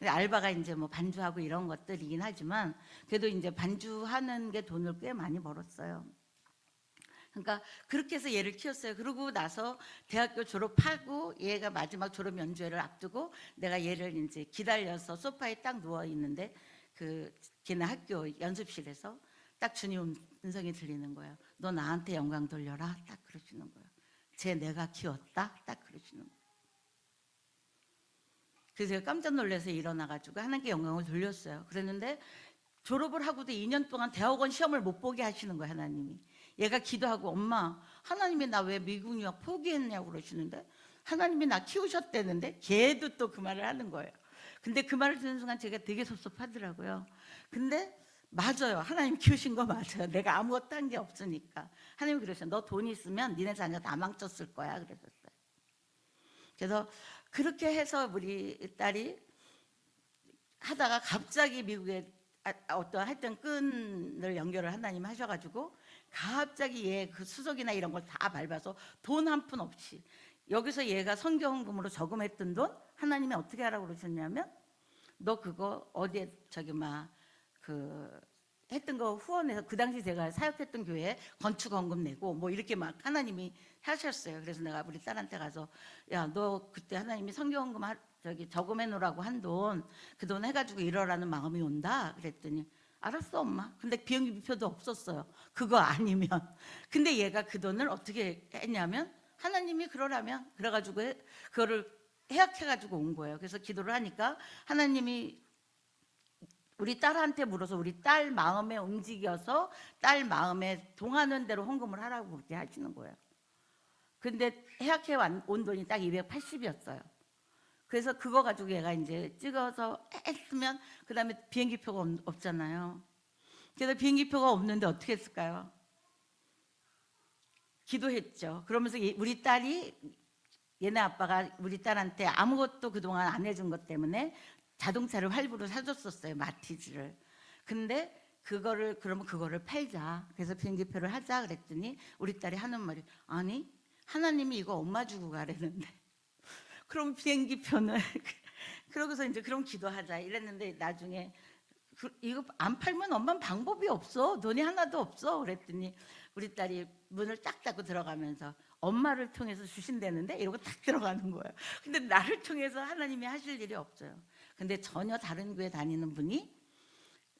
알바가 이제 뭐 반주하고 이런 것들이긴 하지만 그래도 이제 반주하는 게 돈을 꽤 많이 벌었어요. 그러니까 그렇게 해서 얘를 키웠어요. 그러고 나서 대학교 졸업하고 얘가 마지막 졸업 연주회를 앞두고 내가 얘를 이제 기다려서 소파에 딱 누워 있는데 그 걔네 학교 연습실에서 딱 주님 음성이 들리는 거예요. 너 나한테 영광 돌려라. 딱 그러시는 거예요. 쟤 내가 키웠다. 딱 그러시는 거예요. 그래서 제가 깜짝 놀라서 일어나가지고 하나님께 영광을 돌렸어요. 그랬는데 졸업을 하고도 2년 동안 대학원 시험을 못 보게 하시는 거예요. 하나님이. 얘가 기도하고 엄마 하나님이 나 왜 미국 유학 포기했냐고 그러시는데 하나님이 나 키우셨대는데 걔도 또 그 말을 하는 거예요. 근데 그 말을 듣는 순간 제가 되게 섭섭하더라고요. 근데 맞아요. 하나님 키우신 거 맞아요. 내가 아무것도 한 게 없으니까. 하나님이 그러셨어요. 너 돈 있으면 니네 자녀 다 망쳤을 거야 그러셨어요. 그래서 그렇게 해서 우리 딸이 하다가 갑자기 미국에 어떤 하여튼 끈을 연결을 하나님 하셔가지고 갑자기 얘 그 수석이나 이런 걸 다 밟아서 돈 한 푼 없이 여기서 얘가 선교헌금으로 저금했던 돈 하나님이 어떻게 하라고 그러셨냐면 너 그거 어디에 저기 막 그 했던 거 후원해서 그 당시 제가 사역했던 교회에 건축헌금 내고 뭐 이렇게 막 하나님이 하셨어요. 그래서 내가 우리 딸한테 가서 야 너 그때 하나님이 선교헌금 저기 저금해 놓으라고 한 돈 그 돈 해가지고 이러라는 마음이 온다 그랬더니 알았어 엄마. 근데 비행기표도 없었어요. 그거 아니면. 근데 얘가 그 돈을 어떻게 했냐면 하나님이 그러라면 그래가지고 그거를 해약해가지고 온 거예요. 그래서 기도를 하니까 하나님이 우리 딸한테 물어서 우리 딸 마음에 움직여서 딸 마음에 동하는 대로 헌금을 하라고 그렇게 하시는 거예요. 근데 해약해 온 돈이 딱 280이었어요. 그래서 그거 가지고 얘가 이제 찍어서 했으면 그 다음에 비행기표가 없잖아요. 그래서 비행기표가 없는데 어떻게 했을까요? 기도했죠. 그러면서 우리 딸이 얘네 아빠가 우리 딸한테 아무것도 그동안 안 해준 것 때문에 자동차를 할부로 사줬었어요. 마티즈를. 근데 그러면 그거를 팔자. 그래서 비행기표를 하자 그랬더니 우리 딸이 하는 말이 아니 하나님이 이거 엄마 주고 가라는데 그럼 비행기표는 그러고서 이제 그럼 기도하자 이랬는데 나중에 이거 안 팔면 엄마는 방법이 없어. 돈이 하나도 없어. 그랬더니 우리 딸이 문을 딱 닫고 들어가면서 엄마를 통해서 주신다는데 이러고 딱 들어가는 거예요. 근데 나를 통해서 하나님이 하실 일이 없어요. 근데 전혀 다른 교회 다니는 분이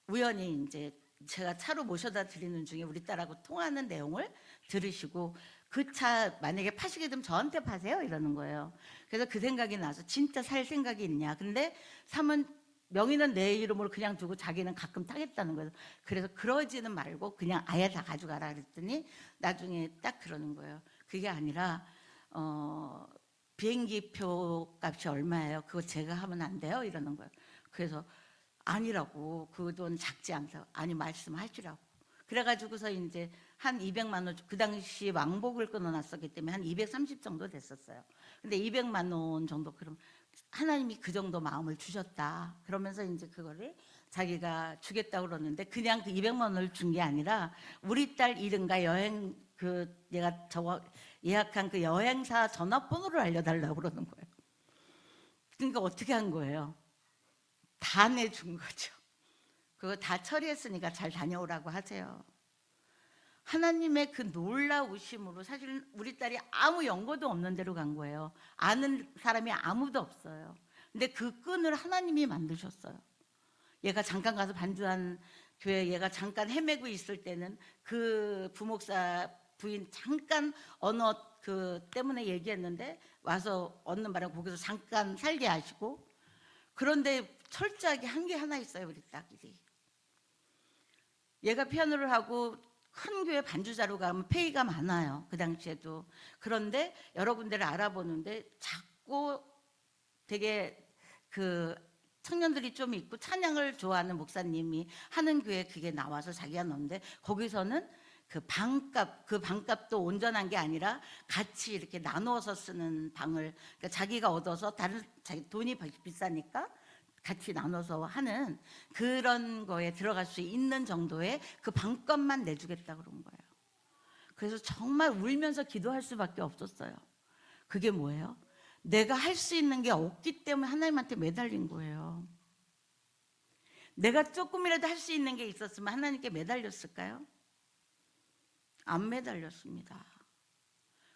우연히 이제 제가 차로 모셔다 드리는 중에 우리 딸하고 통하는 내용을 들으시고 그 차 만약에 파시게 되면 저한테 파세요 이러는 거예요. 그래서 그 생각이 나서 진짜 살 생각이 있냐. 근데 사면 명의는 내 이름으로 그냥 두고 자기는 가끔 타겠다는 거예요. 그래서 그러지는 말고 그냥 아예 다 가져가라 그랬더니 나중에 딱 그러는 거예요. 그게 아니라 비행기표 값이 얼마예요? 그거 제가 하면 안 돼요? 이러는 거예요. 그래서 아니라고, 그 돈 작지 않다. 아니, 말씀하시라고. 그래가지고서 이제 한 200만 원, 그 당시 왕복을 끊어놨었기 때문에 한 230 정도 됐었어요. 근데 200만 원 정도, 그럼 하나님이 그 정도 마음을 주셨다. 그러면서 이제 그거를 자기가 주겠다고 그러는데, 그냥 그 200만 원을 준 게 아니라 우리 딸 이름과 여행, 내가 저거 예약한 그 여행사 전화번호를 알려달라고 그러는 거예요. 그러니까 어떻게 한 거예요? 다 내준 거죠. 그거 다 처리했으니까 잘 다녀오라고 하세요. 하나님의 그 놀라우심으로, 사실 우리 딸이 아무 연고도 없는 데로 간 거예요. 아는 사람이 아무도 없어요. 근데 그 끈을 하나님이 만드셨어요. 얘가 잠깐 가서 반주한 교회, 얘가 잠깐 헤매고 있을 때는 그 부목사 부인 잠깐 언어 때문에 얘기했는데 와서 얻는 바람에 거기서 잠깐 살게 하시고, 그런데 철저하게 한 게 하나 있어요. 우리 딸이, 얘가 피아노를 하고 큰 교회 반주자로 가면 페이가 많아요. 그 당시에도. 그런데 여러 군데를 알아보는데 자꾸 되게 그 청년들이 좀 있고 찬양을 좋아하는 목사님이 하는 교회 그게 나와서 자기가 넣는데, 거기서는 그 방값도 온전한 게 아니라 같이 이렇게 나누어서 쓰는 방을, 그러니까 자기가 얻어서 자기 돈이 비싸니까 같이 나눠서 하는 그런 거에 들어갈 수 있는 정도의 그 방값만 내주겠다 그런 거예요. 그래서 정말 울면서 기도할 수밖에 없었어요. 그게 뭐예요? 내가 할 수 있는 게 없기 때문에 하나님한테 매달린 거예요. 내가 조금이라도 할 수 있는 게 있었으면 하나님께 매달렸을까요? 안 매달렸습니다.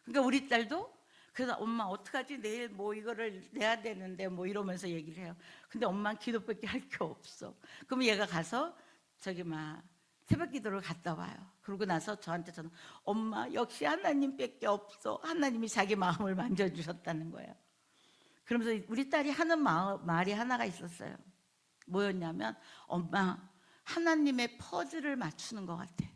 그러니까 우리 딸도 그래서 엄마 어떡하지? 내일 뭐 이거를 내야 되는데 뭐 이러면서 얘기를 해요. 근데 엄마는 기도밖에 할 게 없어. 그럼 얘가 가서 새벽 기도를 갔다 와요. 그러고 나서 저한테 저는 엄마 역시 하나님밖에 없어. 하나님이 자기 마음을 만져주셨다는 거예요. 그러면서 우리 딸이 하는 말이 하나가 있었어요. 뭐였냐면, 엄마 하나님의 퍼즐을 맞추는 것 같아.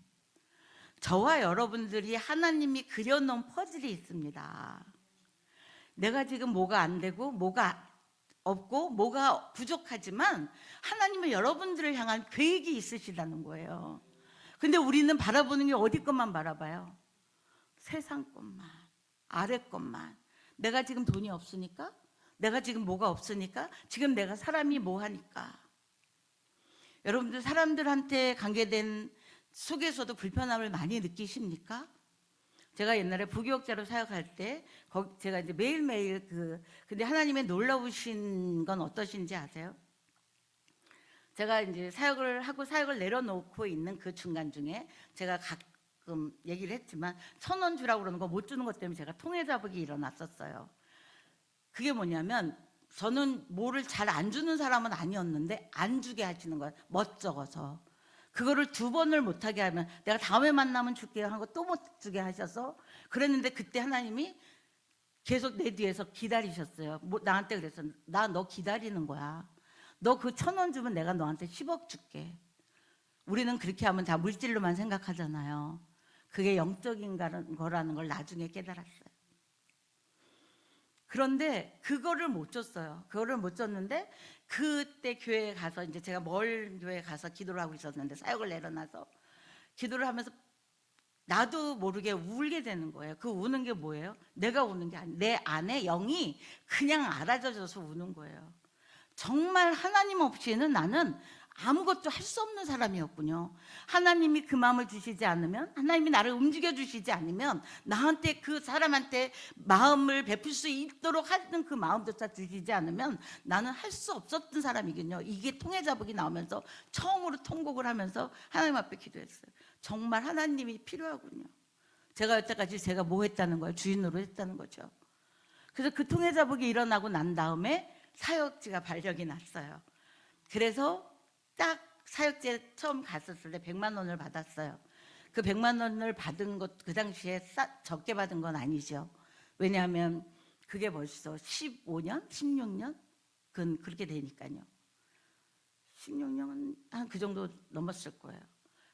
저와 여러분들이 하나님이 그려놓은 퍼즐이 있습니다. 내가 지금 뭐가 안 되고 뭐가 없고 뭐가 부족하지만 하나님은 여러분들을 향한 계획이 있으시다는 거예요. 근데 우리는 바라보는 게 어디 것만 바라봐요? 세상 것만, 아래 것만. 내가 지금 돈이 없으니까, 내가 지금 뭐가 없으니까, 지금 내가 사람이 뭐 하니까. 여러분들 사람들한테 관계된 속에서도 불편함을 많이 느끼십니까? 제가 옛날에 부교육자로 사역할 때 제가 이제 매일매일 근데 하나님의 놀라우신 건 어떠신지 아세요? 제가 이제 사역을 하고 사역을 내려놓고 있는 그 중간 중에 제가 가끔 얘기를 했지만 1,000원 주라고 그러는 거 못 주는 것 때문에 제가 통해자복이 일어났었어요. 그게 뭐냐면, 저는 뭐를 잘 안 주는 사람은 아니었는데 안 주게 하시는 거예요. 멋쩍어서. 그거를 2번을 못하게 하면 내가 다음에 만나면 줄게요 하고 또 못 주게 하셔서 그랬는데, 그때 하나님이 계속 내 뒤에서 기다리셨어요. 나한테 그랬어. 나 너 기다리는 거야. 너 그 1,000원 주면 내가 너한테 10억 줄게. 우리는 그렇게 하면 다 물질로만 생각하잖아요. 그게 영적인 거라는 걸 나중에 깨달았어요. 그런데 그거를 못 줬어요. 그거를 못 줬는데, 그때 교회에 가서 이제 제가 멀 교회에 가서 기도를 하고 있었는데, 사역을 내려놔서 기도를 하면서 나도 모르게 울게 되는 거예요. 그 우는 게 뭐예요? 내가 우는 게 아니에요. 내 안에 영이 그냥 알아져서 우는 거예요. 정말 하나님 없이는 나는 아무것도 할 수 없는 사람이었군요. 하나님이 그 마음을 주시지 않으면, 하나님이 나를 움직여 주시지 않으면, 나한테 그 사람한테 마음을 베풀 수 있도록 하는 그 마음조차 주시지 않으면 나는 할 수 없었던 사람이군요. 이게 통해자복이 나오면서 처음으로 통곡을 하면서 하나님 앞에 기도했어요. 정말 하나님이 필요하군요. 제가 여태까지 제가 뭐 했다는 거예요? 주인으로 했다는 거죠. 그래서 그 통해자복이 일어나고 난 다음에 사역지가 발령이 났어요. 그래서 딱 사역지에 처음 갔었을 때 100만 원을 받았어요. 그 100만 원을 받은 것, 그 당시에 적게 받은 건 아니죠. 왜냐하면 그게 벌써 15년, 16년? 그건 그렇게 되니까요. 16년 한 그 정도 넘었을 거예요.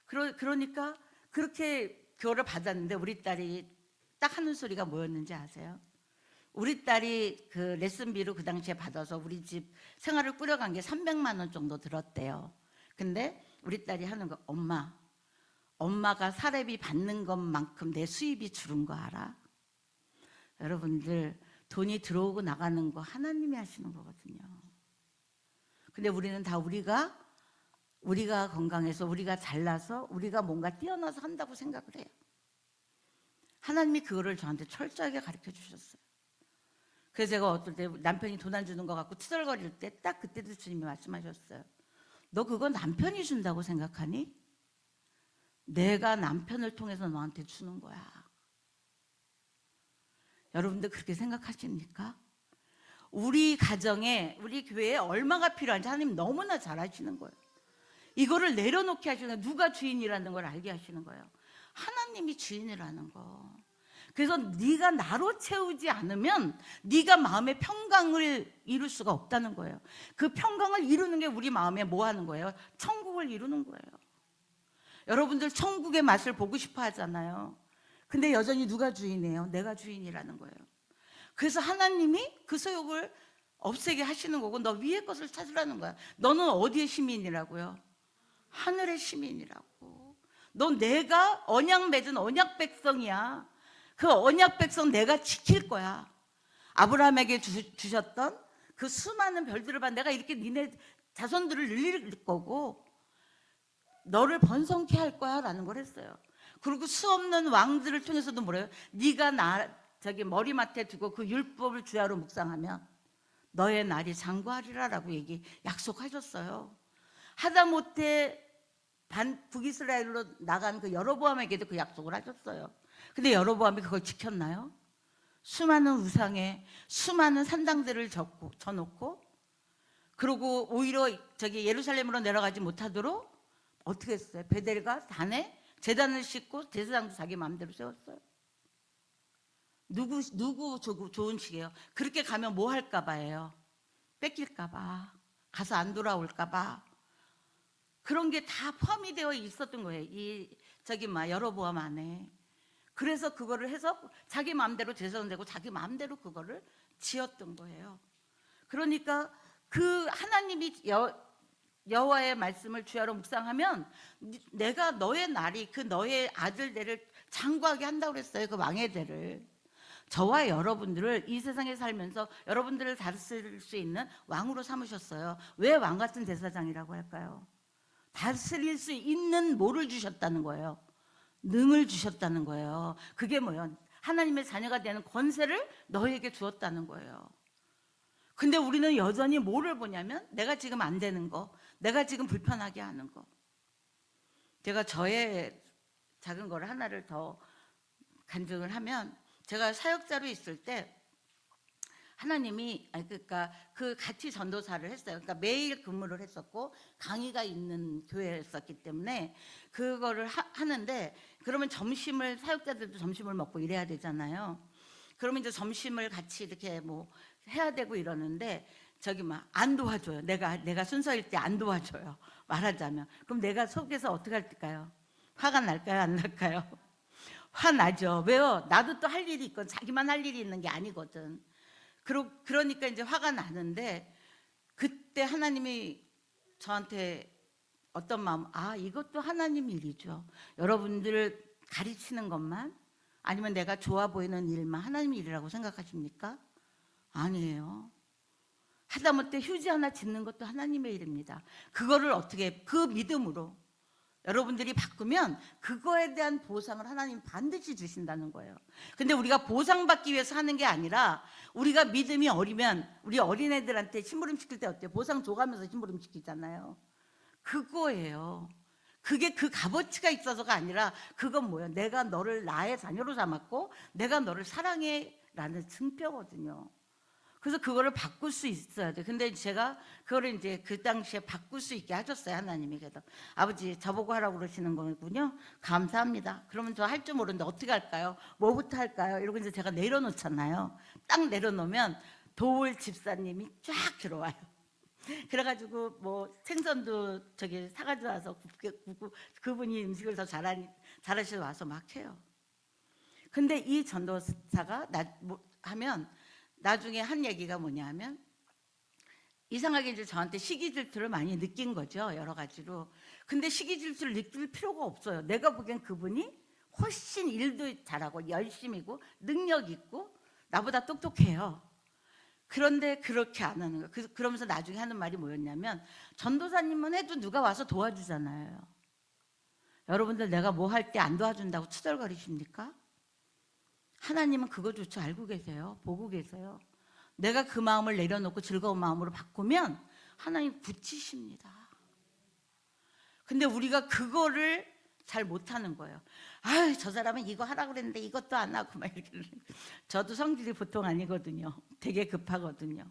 그러니까 그렇게 교를 받았는데 우리 딸이 딱 하는 소리가 뭐였는지 아세요? 우리 딸이 그 레슨비로 그 당시에 받아서 우리 집 생활을 꾸려간 게 300만 원 정도 들었대요. 근데 우리 딸이 하는 거, 엄마가 사례비 받는 것만큼 내 수입이 줄은 거 알아? 여러분들, 돈이 들어오고 나가는 거 하나님이 하시는 거거든요. 근데 우리는 다 우리가 건강해서, 우리가 잘나서, 우리가 뭔가 뛰어나서 한다고 생각을 해요. 하나님이 그거를 저한테 철저하게 가르쳐 주셨어요. 그래서 제가 어떨 때 남편이 돈 안 주는 것 같고 투덜거릴 때 딱 그때도 주님이 말씀하셨어요. 너 그거 남편이 준다고 생각하니? 내가 남편을 통해서 너한테 주는 거야. 여러분들 그렇게 생각하십니까? 우리 가정에, 우리 교회에 얼마가 필요한지 하나님 너무나 잘 아시는 거예요. 이거를 내려놓게 하시는 거예요. 누가 주인이라는 걸 알게 하시는 거예요. 하나님이 주인이라는 거. 그래서 네가 나로 채우지 않으면 네가 마음의 평강을 이룰 수가 없다는 거예요. 그 평강을 이루는 게 우리 마음에 뭐 하는 거예요? 천국을 이루는 거예요. 여러분들 천국의 맛을 보고 싶어 하잖아요. 근데 여전히 누가 주인이에요? 내가 주인이라는 거예요. 그래서 하나님이 그 소욕을 없애게 하시는 거고, 너 위의 것을 찾으라는 거야. 너는 어디의 시민이라고요? 하늘의 시민이라고. 너 내가 언약 맺은 언약 백성이야. 그 언약 백성 내가 지킬 거야. 아브라함에게 주셨던 그 수많은 별들을 봐. 내가 이렇게 니네 자손들을 늘릴 거고 너를 번성케 할 거야 라는 걸 했어요. 그리고 수없는 왕들을 통해서도 뭐래요? 네가 저기 머리맡에 두고 그 율법을 주야로 묵상하면 너의 날이 장구하리라 라고 약속하셨어요. 하다못해 북이스라엘로 나간 그 여로보암에게도 그 약속을 하셨어요. 근데 여로보암이 그걸 지켰나요? 수많은 우상에 수많은 산당들을 져놓고, 그리고 오히려 저기 예루살렘으로 내려가지 못하도록 어떻게 했어요? 베델과 단에 제단을 싣고 제사장도 자기 마음대로 세웠어요. 누구 좋은 식이에요? 그렇게 가면 뭐 할까 봐예요. 뺏길까 봐, 가서 안 돌아올까 봐. 그런 게 다 포함이 되어 있었던 거예요. 여로보암 안에. 그래서 그거를 해서 자기 마음대로 제사장 되고 자기 마음대로 그거를 지었던 거예요. 그러니까 그 하나님이 여호와의 말씀을 주야로 묵상하면 내가 너의 날이 그 너의 아들들을 장구하게 한다고 그랬어요. 그 왕의 대를. 저와 여러분들을 이 세상에 살면서 여러분들을 다스릴 수 있는 왕으로 삼으셨어요. 왜 왕 같은 제사장이라고 할까요? 다스릴 수 있는 뭐를 주셨다는 거예요? 능을 주셨다는 거예요. 그게 뭐예요? 하나님의 자녀가 되는 권세를 너에게 주었다는 거예요. 근데 우리는 여전히 뭐를 보냐면 내가 지금 안 되는 거, 내가 지금 불편하게 하는 거. 제가 저의 작은 거를 하나를 더 간증을 하면, 제가 사역자로 있을 때 하나님이 그 같이 전도사를 했어요. 그러니까 매일 근무를 했었고 강의가 있는 교회였었기 때문에 그거를 하는데, 그러면 점심을 사역자들도 점심을 먹고 이래야 되잖아요. 그러면 이제 점심을 같이 이렇게 뭐 해야 되고 이러는데 저기 막 안 도와줘요. 내가 순서일 때 안 도와줘요. 말하자면. 그럼 내가 속에서 어떻게 할까요? 화가 날까요? 안 날까요? 화나죠. 왜요? 나도 또 할 일이 있고 자기만 할 일이 있는 게 아니거든. 그러니까 이제 화가 나는데, 그때 하나님이 저한테 어떤 마음, 이것도 하나님 일이죠. 여러분들을 가르치는 것만, 아니면 내가 좋아 보이는 일만 하나님 일이라고 생각하십니까? 아니에요. 하다못해 휴지 하나 짓는 것도 하나님의 일입니다. 그거를 어떻게, 그 믿음으로 여러분들이 바꾸면 그거에 대한 보상을 하나님 반드시 주신다는 거예요. 근데 우리가 보상받기 위해서 하는 게 아니라, 우리가 믿음이 어리면 우리 어린애들한테 심부름 시킬 때 어때요? 보상 줘가면서 심부름 시키잖아요. 그거예요. 그게 그 값어치가 있어서가 아니라, 그건 뭐예요? 내가 너를 나의 자녀로 삼았고 내가 너를 사랑해 라는 증표거든요. 그래서 그거를 바꿀 수 있어야 돼. 근데 제가 그거를 이제 그 당시에 바꿀 수 있게 하셨어요, 하나님이. 그래서 아버지 저보고 하라고 그러시는 거군요. 감사합니다. 그러면 저 할 줄 모르는데 어떻게 할까요? 뭐부터 할까요? 이러고 이제 제가 내려놓잖아요. 딱 내려놓으면 도울 집사님이 쫙 들어와요. 그래가지고 뭐 생선도 저기 사가지고 와서 굽고 그분이 음식을 더 잘하셔서 와서 막 해요. 근데 이 전도사가 하면 나중에 한 얘기가 뭐냐면 이상하게 이제 저한테 시기 질투를 많이 느낀 거죠. 여러 가지로. 근데 시기 질투를 느낄 필요가 없어요. 내가 보기엔 그분이 훨씬 일도 잘하고 열심이고 능력 있고 나보다 똑똑해요. 그런데 그렇게 안 하는 거예요. 그러면서 나중에 하는 말이 뭐였냐면 전도사님은 해도 누가 와서 도와주잖아요. 여러분들 내가 뭐 할 때 안 도와준다고 투덜거리십니까? 하나님은 그거조차 알고 계세요. 보고 계세요. 내가 그 마음을 내려놓고 즐거운 마음으로 바꾸면 하나님 붙이십니다. 근데 우리가 그거를 잘 못하는 거예요. 아유, 저 사람은 이거 하라고 그랬는데 이것도 안 하고 막 이렇게. 저도 성질이 보통 아니거든요. 되게 급하거든요.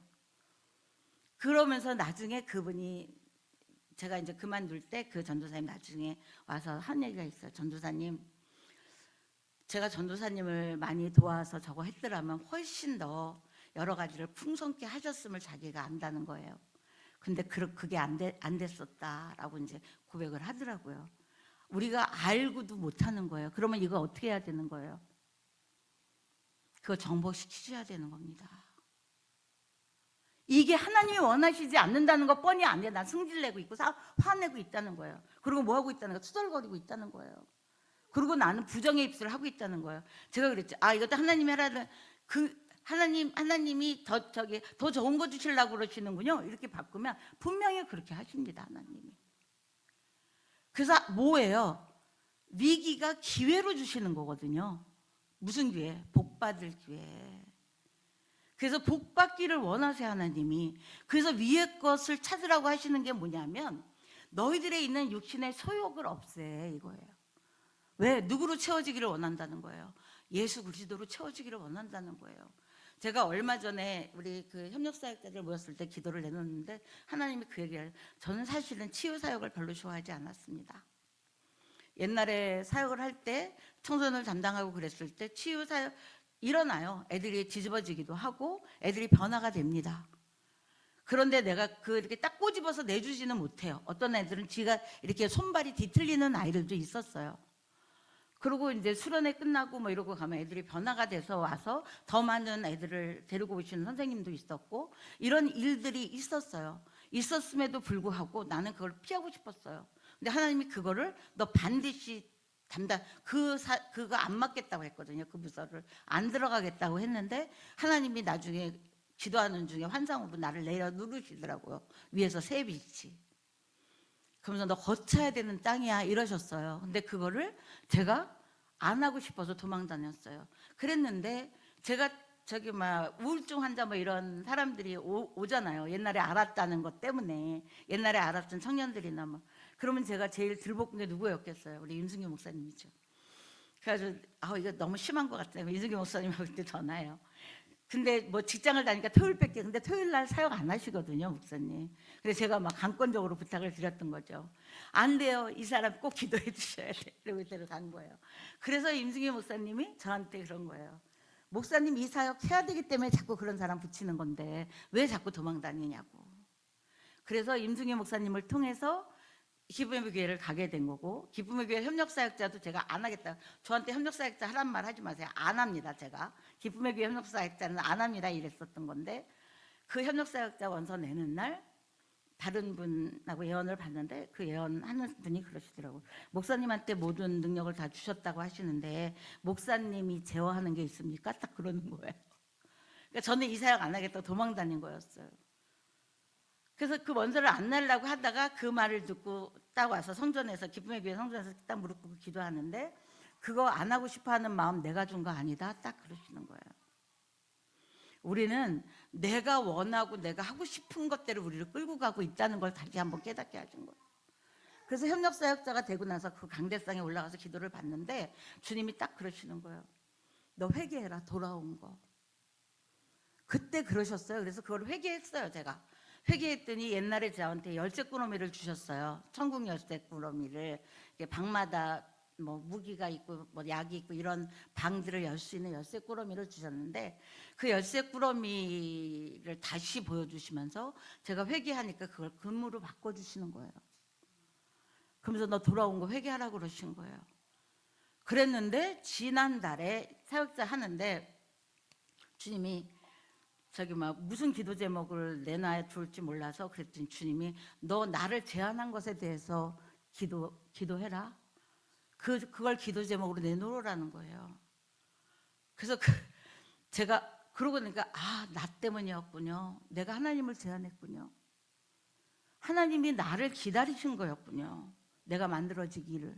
그러면서 나중에 그분이 제가 이제 그만둘 때 그 전도사님 나중에 와서 한 얘기가 있어요. 전도사님, 제가 전도사님을 많이 도와서 저거 했더라면 훨씬 더 여러 가지를 풍성케 하셨음을 자기가 안다는 거예요. 근데 그게 안 됐었다라고 이제 고백을 하더라고요. 우리가 알고도 못하는 거예요. 그러면 이거 어떻게 해야 되는 거예요? 그거 정복시키셔야 되는 겁니다. 이게 하나님이 원하시지 않는다는 거 뻔히 안 돼. 난 승질내고 있고 화내고 있다는 거예요. 그리고 뭐 하고 있다는 거 투덜거리고 있다는 거예요. 그리고 나는 부정의 입술을 하고 있다는 거예요. 제가 그랬죠. 이것도 하나님이 하라는 하나님이 더 좋은 거 주시려고 그러시는군요. 이렇게 바꾸면 분명히 그렇게 하십니다. 하나님이. 그래서 뭐예요? 위기가 기회로 주시는 거거든요. 무슨 기회? 복 받을 기회. 그래서 복 받기를 원하세요, 하나님이. 그래서 위의 것을 찾으라고 하시는 게 뭐냐면 너희들에 있는 육신의 소욕을 없애, 이거예요. 왜? 누구로 채워지기를 원한다는 거예요. 예수 그리스도로 채워지기를 원한다는 거예요. 제가 얼마 전에 우리 그 협력사역자들 모였을 때 기도를 내놓는데 하나님이 그 얘기를, 저는 사실은 치유 사역을 별로 좋아하지 않았습니다. 옛날에 사역을 할 때 청소년을 담당하고 그랬을 때 치유 사역 일어나요. 애들이 뒤집어지기도 하고 애들이 변화가 됩니다. 그런데 내가 이렇게 딱 꼬집어서 내주지는 못해요. 어떤 애들은 지가 이렇게 손발이 뒤틀리는 아이들도 있었어요. 그리고 이제 수련회 끝나고 뭐 이러고 가면 애들이 변화가 돼서 와서 더 많은 애들을 데리고 오시는 선생님도 있었고 이런 일들이 있었어요. 있었음에도 불구하고 나는 그걸 피하고 싶었어요. 근데 하나님이 그거를 너 반드시 그거 안 맡겠다고 했거든요. 그 부서를 안 들어가겠다고 했는데 하나님이 나중에 기도하는 중에 환상으로 나를 내려 누르시더라고요. 위에서 새 빛이. 그러면서 너 거쳐야 되는 땅이야 이러셨어요. 근데 그거를 제가 안 하고 싶어서 도망 다녔어요. 그랬는데 제가 저기 막 우울증 환자 뭐 이런 사람들이 오잖아요. 옛날에 알았다는 것 때문에. 옛날에 알았던 청년들이나 뭐. 그러면 제가 제일 들볶은 게 누구였겠어요? 우리 임승규 목사님이죠. 그래가지고 이거 너무 심한 것 같아요. 임승규 목사님하고 그때 전화해요. 근데 뭐 직장을 다니까 토요일밖에, 근데 토요일 날 사역 안 하시거든요, 목사님. 그래서 제가 막 강권적으로 부탁을 드렸던 거죠. 안 돼요, 이 사람 꼭 기도해 주셔야 돼. 그리고 데려간 거예요. 그래서 임승희 목사님이 저한테 그런 거예요. 목사님 이 사역 해야 되기 때문에 자꾸 그런 사람 붙이는 건데 왜 자꾸 도망 다니냐고. 그래서 임승희 목사님을 통해서 기쁨의 교회를 가게 된 거고, 기쁨의 교회 협력사역자도 제가 안 하겠다. 저한테 협력사역자 하란 말 하지 마세요. 안 합니다. 제가 기쁨의 교회 협력사역자는 안 합니다 이랬었던 건데, 그 협력사역자 원서 내는 날 다른 분하고 예언을 받는데 그 예언하는 분이 그러시더라고요. 목사님한테 모든 능력을 다 주셨다고 하시는데 목사님이 제어하는 게 있습니까? 딱 그러는 거예요. 그러니까 저는 이 사역 안 하겠다고 도망 다닌 거였어요. 그래서 그 원서를 안 내려고 하다가 그 말을 듣고 딱 와서 성전에서, 기쁨의 교회 성전에서 딱 무릎 꿇고 기도하는데, 그거 안 하고 싶어 하는 마음 내가 준 거 아니다, 딱 그러시는 거예요. 우리는 내가 원하고 내가 하고 싶은 것대로 우리를 끌고 가고 있다는 걸 다시 한번 깨닫게 하신 거예요. 그래서 협력사역자가 되고 나서 그 강대상에 올라가서 기도를 받는데 주님이 딱 그러시는 거예요. 너 회개해라, 돌아온 거. 그때 그러셨어요. 그래서 그걸 회개했어요. 제가 회개했더니 옛날에 저한테 열쇠꾸러미를 주셨어요. 천국 열쇠꾸러미를. 방마다 뭐 무기가 있고 뭐 약이 있고 이런 방들을 열 수 있는 열쇠 꾸러미를 주셨는데 그 열쇠 꾸러미를 다시 보여주시면서 제가 회개하니까 그걸 금으로 바꿔주시는 거예요. 그러면서 너 돌아온 거 회개하라고 그러신 거예요. 그랬는데 지난달에 사역자 하는데 주님이 저기 막 무슨 기도 제목을 내놔야 좋을지 몰라서 그랬더니 주님이 너 나를 제안한 것에 대해서 기도해라. 그걸 기도 제목으로 내놓으라는 거예요. 그래서 제가 그러고 나니까 나 때문이었군요. 내가 하나님을 제안했군요. 하나님이 나를 기다리신 거였군요. 내가 만들어지기를.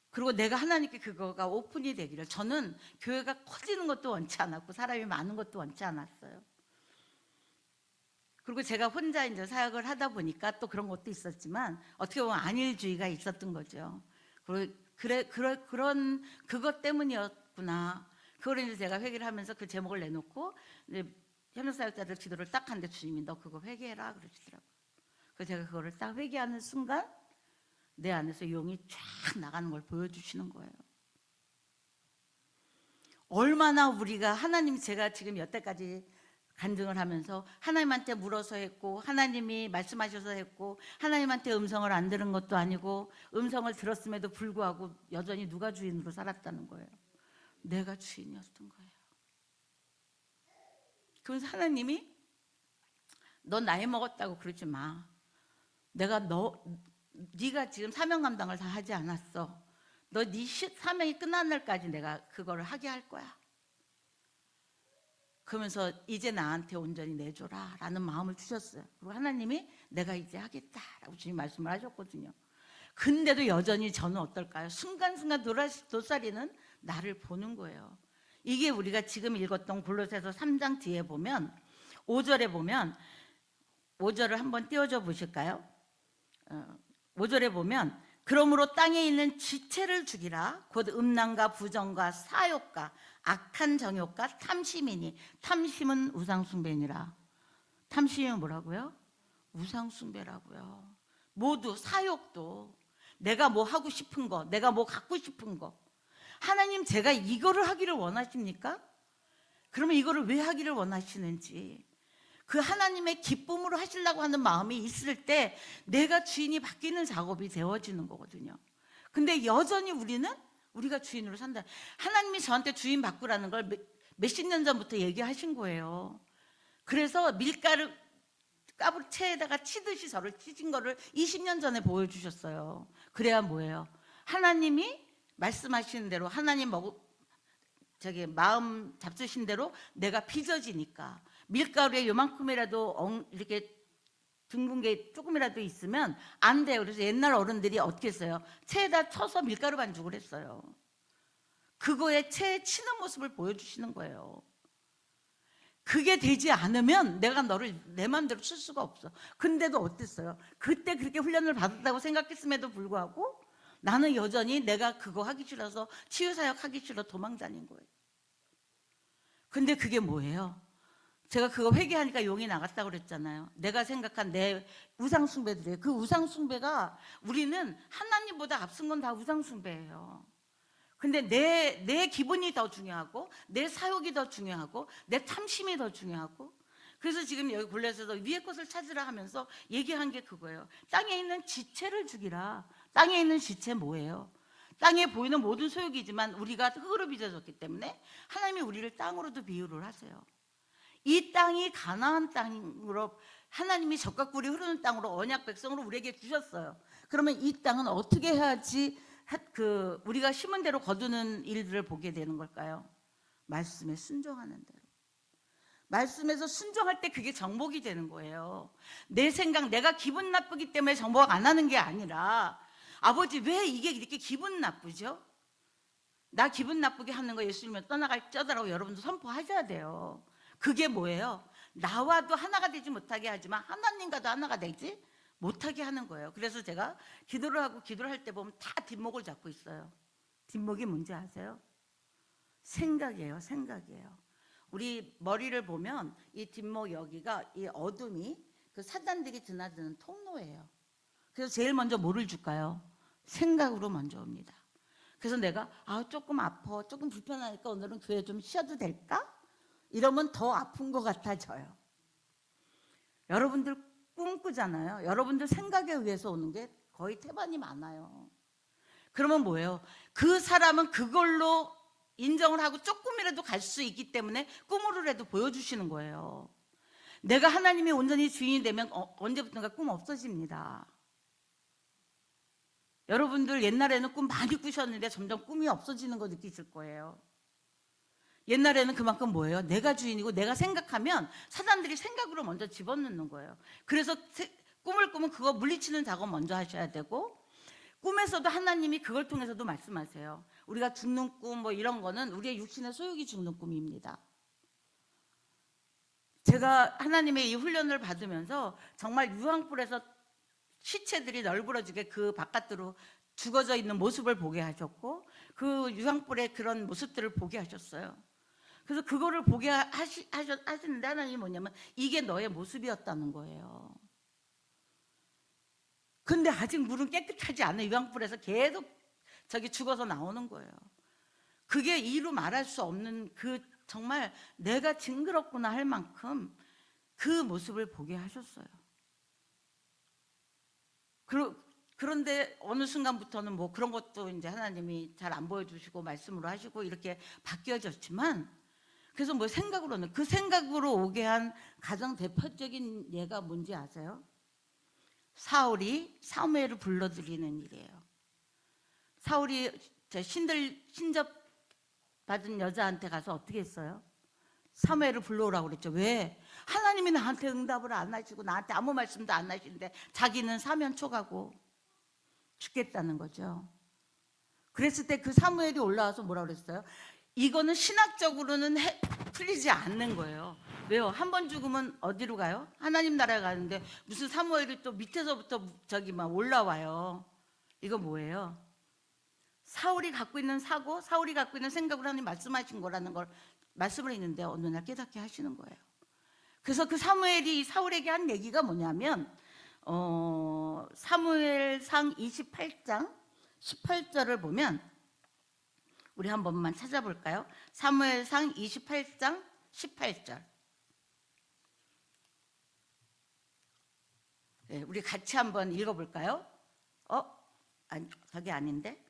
그리고 내가 하나님께 그거가 오픈이 되기를. 저는 교회가 커지는 것도 원치 않았고 사람이 많은 것도 원치 않았어요. 그리고 제가 혼자 이제 사역을 하다 보니까 또 그런 것도 있었지만 어떻게 보면 안일주의가 있었던 거죠. 그런 그것 때문이었구나. 그걸 이제 제가 회개를 하면서 그 제목을 내놓고 이제 현역사역자들 기도를 딱 하는데 주님이 너 그거 회개해라 그러시더라고요. 그래서 제가 그거를 딱 회개하는 순간 내 안에서 용이 쫙 나가는 걸 보여주시는 거예요. 얼마나 우리가 하나님, 제가 지금 여태까지 간증을 하면서 하나님한테 물어서 했고 하나님이 말씀하셔서 했고 하나님한테 음성을 안 들은 것도 아니고 음성을 들었음에도 불구하고 여전히 누가 주인으로 살았다는 거예요. 내가 주인이었던 거예요. 그래서 하나님이 너 나이 먹었다고 그러지 마. 내가 네가 지금 사명 감당을 다 하지 않았어. 너 네 사명이 끝난 날까지 내가 그거를 하게 할 거야. 그러면서 이제 나한테 온전히 내줘라 라는 마음을 주셨어요. 그리고 하나님이 내가 이제 하겠다라고 주님 말씀을 하셨거든요. 근데도 여전히 저는 어떨까요? 순간순간 도사리는 나를 보는 거예요. 이게 우리가 지금 읽었던 골로새서 3장 뒤에 보면 5절에 보면 5절을 한번 띄워줘 보실까요? 5절에 보면 그러므로 땅에 있는 지체를 죽이라. 곧 음란과 부정과 사욕과 악한 정욕과 탐심이니. 탐심은 우상숭배니라. 탐심은 뭐라고요? 우상숭배라고요. 모두 사욕도 내가 뭐 하고 싶은 거, 내가 뭐 갖고 싶은 거. 하나님 제가 이거를 하기를 원하십니까? 그러면 이거를 왜 하기를 원하시는지. 그 하나님의 기쁨으로 하시려고 하는 마음이 있을 때 내가 주인이 바뀌는 작업이 되어지는 거거든요. 근데 여전히 우리가 주인으로 산다. 하나님이 저한테 주인 바꾸라는 걸 몇십 년 전부터 얘기하신 거예요. 그래서 밀가루 채에다가 치듯이 저를 치신 거를 20년 전에 보여주셨어요. 그래야 뭐예요? 하나님이 말씀하시는 대로 하나님 마음 잡수신 대로 내가 빚어지니까. 밀가루에 요만큼이라도 이렇게 둥근 게 조금이라도 있으면 안 돼요. 그래서 옛날 어른들이 어떻게 했어요? 체에다 쳐서 밀가루 반죽을 했어요. 그거에 체에 치는 모습을 보여주시는 거예요. 그게 되지 않으면 내가 너를 내 마음대로 쓸 수가 없어. 근데도 어땠어요? 그때 그렇게 훈련을 받았다고 생각했음에도 불구하고 나는 여전히 내가 그거 하기 싫어서 치유사역 하기 싫어 도망 다닌 거예요. 근데 그게 뭐예요? 제가 그거 회개하니까 용이 나갔다고 그랬잖아요. 내가 생각한 내 우상숭배들이에요. 그 우상숭배가 우리는 하나님보다 앞선 건 다 우상숭배예요. 근데 내 기분이 더 중요하고 내 사욕이 더 중요하고 내 탐심이 더 중요하고. 그래서 지금 여기 골로새서 위의 것을 찾으라 하면서 얘기한 게 그거예요. 땅에 있는 지체를 죽이라. 땅에 있는 지체 뭐예요? 땅에 보이는 모든 소욕이지만 우리가 흙으로 빚어졌기 때문에 하나님이 우리를 땅으로도 비유를 하세요. 이 땅이 가나안 땅으로 하나님이 젖과 꿀이 흐르는 땅으로 언약 백성으로 우리에게 주셨어요. 그러면 이 땅은 어떻게 해야지 우리가 심은 대로 거두는 일들을 보게 되는 걸까요? 말씀에 순종하는 대로. 말씀에서 순종할 때 그게 정복이 되는 거예요. 내 생각, 내가 기분 나쁘기 때문에 정복 안 하는 게 아니라 아버지 왜 이게 이렇게 기분 나쁘죠? 나 기분 나쁘게 하는 거 예수님은 떠나갈쩌다라고 여러분도 선포하셔야 돼요. 그게 뭐예요? 나와도 하나가 되지 못하게 하지만 하나님과도 하나가 되지 못하게 하는 거예요. 그래서 제가 기도를 할 때 보면 다 뒷목을 잡고 있어요. 뒷목이 뭔지 아세요? 생각이에요. 생각이에요. 우리 머리를 보면 이 뒷목 여기가 이 어둠이 그 사단들이 드나드는 통로예요. 그래서 제일 먼저 뭐를 줄까요? 생각으로 먼저 옵니다. 그래서 내가 조금 아파, 조금 불편하니까 오늘은 교회 좀 쉬어도 될까? 이러면 더 아픈 것 같아져요. 여러분들 꿈꾸잖아요. 여러분들 생각에 의해서 오는 게 거의 태반이 많아요. 그러면 뭐예요? 그 사람은 그걸로 인정을 하고 조금이라도 갈 수 있기 때문에 꿈으로라도 보여주시는 거예요. 내가 하나님의 온전히 주인이 되면 언제부턴가 꿈 없어집니다. 여러분들 옛날에는 꿈 많이 꾸셨는데 점점 꿈이 없어지는 거 느끼실 거예요. 옛날에는 그만큼 뭐예요? 내가 주인이고 내가 생각하면 사람들이 생각으로 먼저 집어넣는 거예요. 그래서 꿈을 꾸면 그거 물리치는 작업 먼저 하셔야 되고, 꿈에서도 하나님이 그걸 통해서도 말씀하세요. 우리가 죽는 꿈 뭐 이런 거는 우리의 육신의 소욕이 죽는 꿈입니다. 제가 하나님의 이 훈련을 받으면서 정말 유황불에서 시체들이 널브러지게 그 바깥으로 죽어져 있는 모습을 보게 하셨고, 그 유황불의 그런 모습들을 보게 하셨어요. 그래서 그거를 보게 하시는데 하나님이 뭐냐면 이게 너의 모습이었다는 거예요. 근데 아직 물은 깨끗하지 않은 유황불에서 계속 저기 죽어서 나오는 거예요. 그게 이루 말할 수 없는 그 정말 내가 징그럽구나 할 만큼 그 모습을 보게 하셨어요. 그런데 어느 순간부터는 뭐 그런 것도 이제 하나님이 잘 안 보여주시고 말씀으로 하시고 이렇게 바뀌어졌지만, 그래서 뭐 생각으로는 그 생각으로 오게 한 가장 대표적인 예가 뭔지 아세요? 사울이 사무엘을 불러들이는 일이에요. 사울이 신접 받은 여자한테 가서 어떻게 했어요? 사무엘을 불러오라고 그랬죠. 왜? 하나님이 나한테 응답을 안 하시고 나한테 아무 말씀도 안 하시는데 자기는 사면 초가고 죽겠다는 거죠. 그랬을 때 그 사무엘이 올라와서 뭐라고 그랬어요? 이거는 신학적으로는 풀리지 않는 거예요. 왜요? 한 번 죽으면 어디로 가요? 하나님 나라에 가는데 무슨 사무엘이 또 밑에서부터 저기 막 올라와요. 이거 뭐예요? 사울이 갖고 있는 사고, 사울이 갖고 있는 생각으로 하나님 말씀하신 거라는 걸 말씀을 했는데 어느 날 깨닫게 하시는 거예요. 그래서 그 사무엘이 사울에게 한 얘기가 뭐냐면 사무엘상 28장 18절을 보면 우리 한 번만 찾아볼까요? 사무엘상 28장 18절. 네, 우리 같이 한번 읽어볼까요? 아니, 저게 아닌데.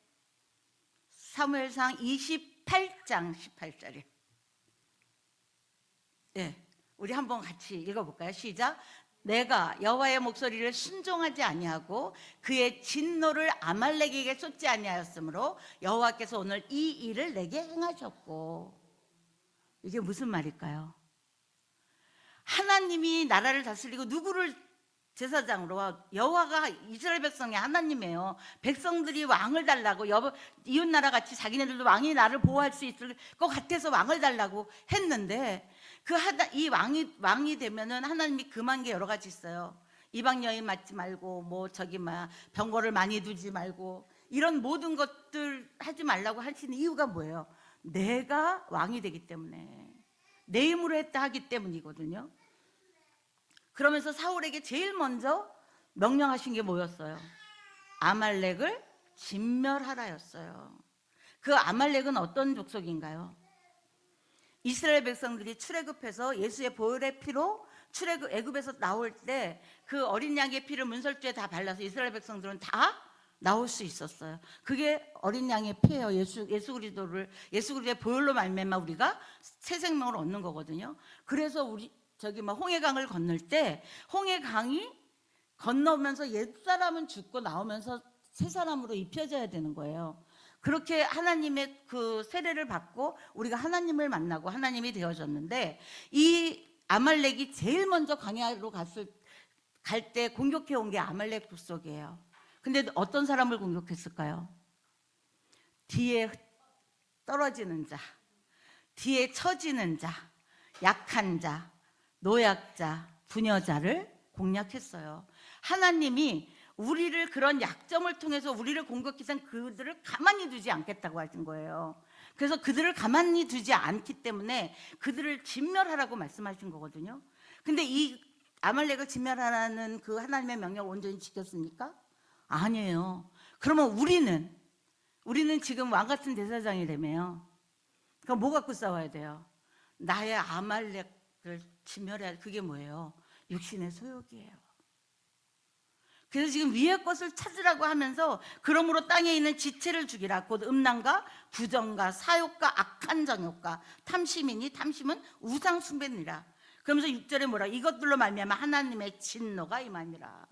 사무엘상 28장 18절이에요. 네, 우리 한번 같이 읽어볼까요? 시작. 내가 여호와의 목소리를 순종하지 아니하고 그의 진노를 아말렉에게 쏟지 아니하였으므로 여호와께서 오늘 이 일을 내게 행하셨고. 이게 무슨 말일까요? 하나님이 나라를 다스리고 누구를 제사장으로, 여호와가 이스라엘 백성의 하나님이에요. 백성들이 왕을 달라고, 이웃나라 같이 자기네들도 왕이 나를 보호할 수 있을 것 같아서 왕을 달라고 했는데, 이 왕이 되면은 하나님이 금한 게 여러 가지 있어요. 이방 여인 맞지 말고, 뭐 저기 병거를 많이 두지 말고, 이런 모든 것들 하지 말라고 하시는 이유가 뭐예요? 내가 왕이 되기 때문에, 내 힘으로 했다 하기 때문이거든요. 그러면서 사울에게 제일 먼저 명령하신 게 뭐였어요? 아말렉을 진멸하라였어요. 그 아말렉은 어떤 족속인가요? 이스라엘 백성들이 출애굽해서 예수의 보혈의 피로 애굽에서 나올 때 그 어린 양의 피를 문설주에 다 발라서 이스라엘 백성들은 다 나올 수 있었어요. 그게 어린 양의 피예요. 예수 그리스도의 보혈로 말미암아 우리가 새 생명을 얻는 거거든요. 그래서 우리 홍해강을 건널 때 홍해강이 건너면서 옛사람은 죽고 나오면서 새 사람으로 입혀져야 되는 거예요. 그렇게 하나님의 그 세례를 받고 우리가 하나님을 만나고 하나님이 되어졌는데, 이 아말렉이 제일 먼저 광야로 갈 때 공격해 온 게 아말렉 족속이에요. 근데 어떤 사람을 공격했을까요? 뒤에 떨어지는 자, 뒤에 처지는 자, 약한 자, 노약자, 부녀자를 공략했어요. 하나님이 우리를 그런 약점을 통해서 우리를 공격해서 그들을 가만히 두지 않겠다고 하신 거예요. 그래서 그들을 가만히 두지 않기 때문에 그들을 진멸하라고 말씀하신 거거든요. 근데 이 아말렉을 진멸하라는 그 하나님의 명령을 온전히 지켰습니까? 아니에요. 그러면 우리는 지금 왕 같은 대사장이라며요. 그럼 뭐 갖고 싸워야 돼요? 나의 아말렉을 진멸해야 돼. 그게 뭐예요? 육신의 소욕이에요. 그래서 지금 위의 것을 찾으라고 하면서 그러므로 땅에 있는 지체를 죽이라. 곧 음란과 부정과 사욕과 악한 정욕과 탐심이니 탐심은 우상 숭배니라. 그러면서 6절에 뭐라? 이것들로 말미암아 하나님의 진노가 임하니라.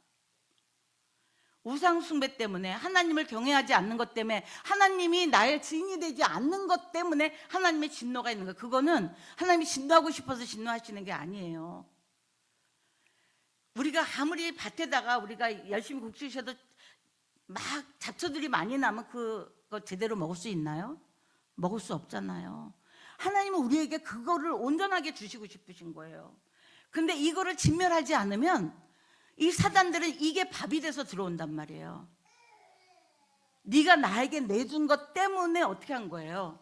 우상 숭배 때문에, 하나님을 경외하지 않는 것 때문에, 하나님이 나의 주인이 되지 않는 것 때문에 하나님의 진노가 있는 거예요. 그거는 하나님이 진노하고 싶어서 진노하시는 게 아니에요. 우리가 아무리 밭에다가 우리가 열심히 국수셔도 막 잡초들이 많이 나면 그거 제대로 먹을 수 있나요? 먹을 수 없잖아요. 하나님은 우리에게 그거를 온전하게 주시고 싶으신 거예요. 근데 이거를 진멸하지 않으면 이 사단들은 이게 밥이 돼서 들어온단 말이에요. 네가 나에게 내준 것 때문에 어떻게 한 거예요?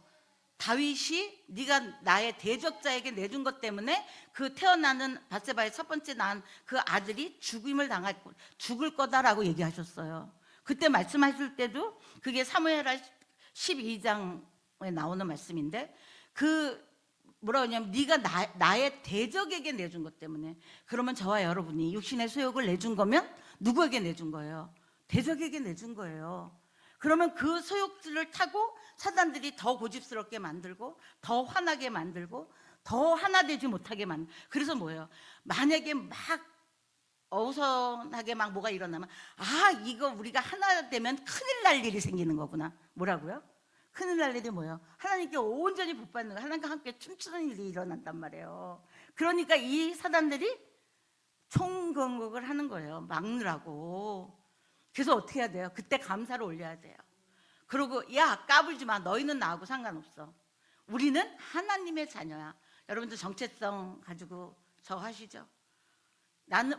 다윗이 네가 나의 대적자에게 내준 것 때문에 그 태어나는 밧세바의 첫 번째 낳은 그 아들이 죽을 거다라고 얘기하셨어요. 그때 말씀하실 때도 그게 사무엘하 12장에 나오는 말씀인데, 그 뭐라고 하냐면 네가 나의 대적에게 내준 것 때문에. 그러면 저와 여러분이 육신의 소욕을 내준 거면 누구에게 내준 거예요? 대적에게 내준 거예요. 그러면 그 소욕들을 타고 사단들이 더 고집스럽게 만들고 더 화나게 만들고 더 하나 되지 못하게 만들고. 그래서 뭐예요? 만약에 막 어우선하게 막 뭐가 일어나면 이거 우리가 하나 되면 큰일 날 일이 생기는 거구나. 뭐라고요? 큰일 날 일이 뭐예요? 하나님께 온전히 복받는 거, 하나님과 함께 춤추는 일이 일어난단 말이에요. 그러니까 이 사단들이 총공격을 하는 거예요. 막느라고. 그래서 어떻게 해야 돼요? 그때 감사를 올려야 돼요. 그리고 야, 까불지 마. 너희는 나하고 상관없어. 우리는 하나님의 자녀야. 여러분들 정체성 가지고 저 하시죠?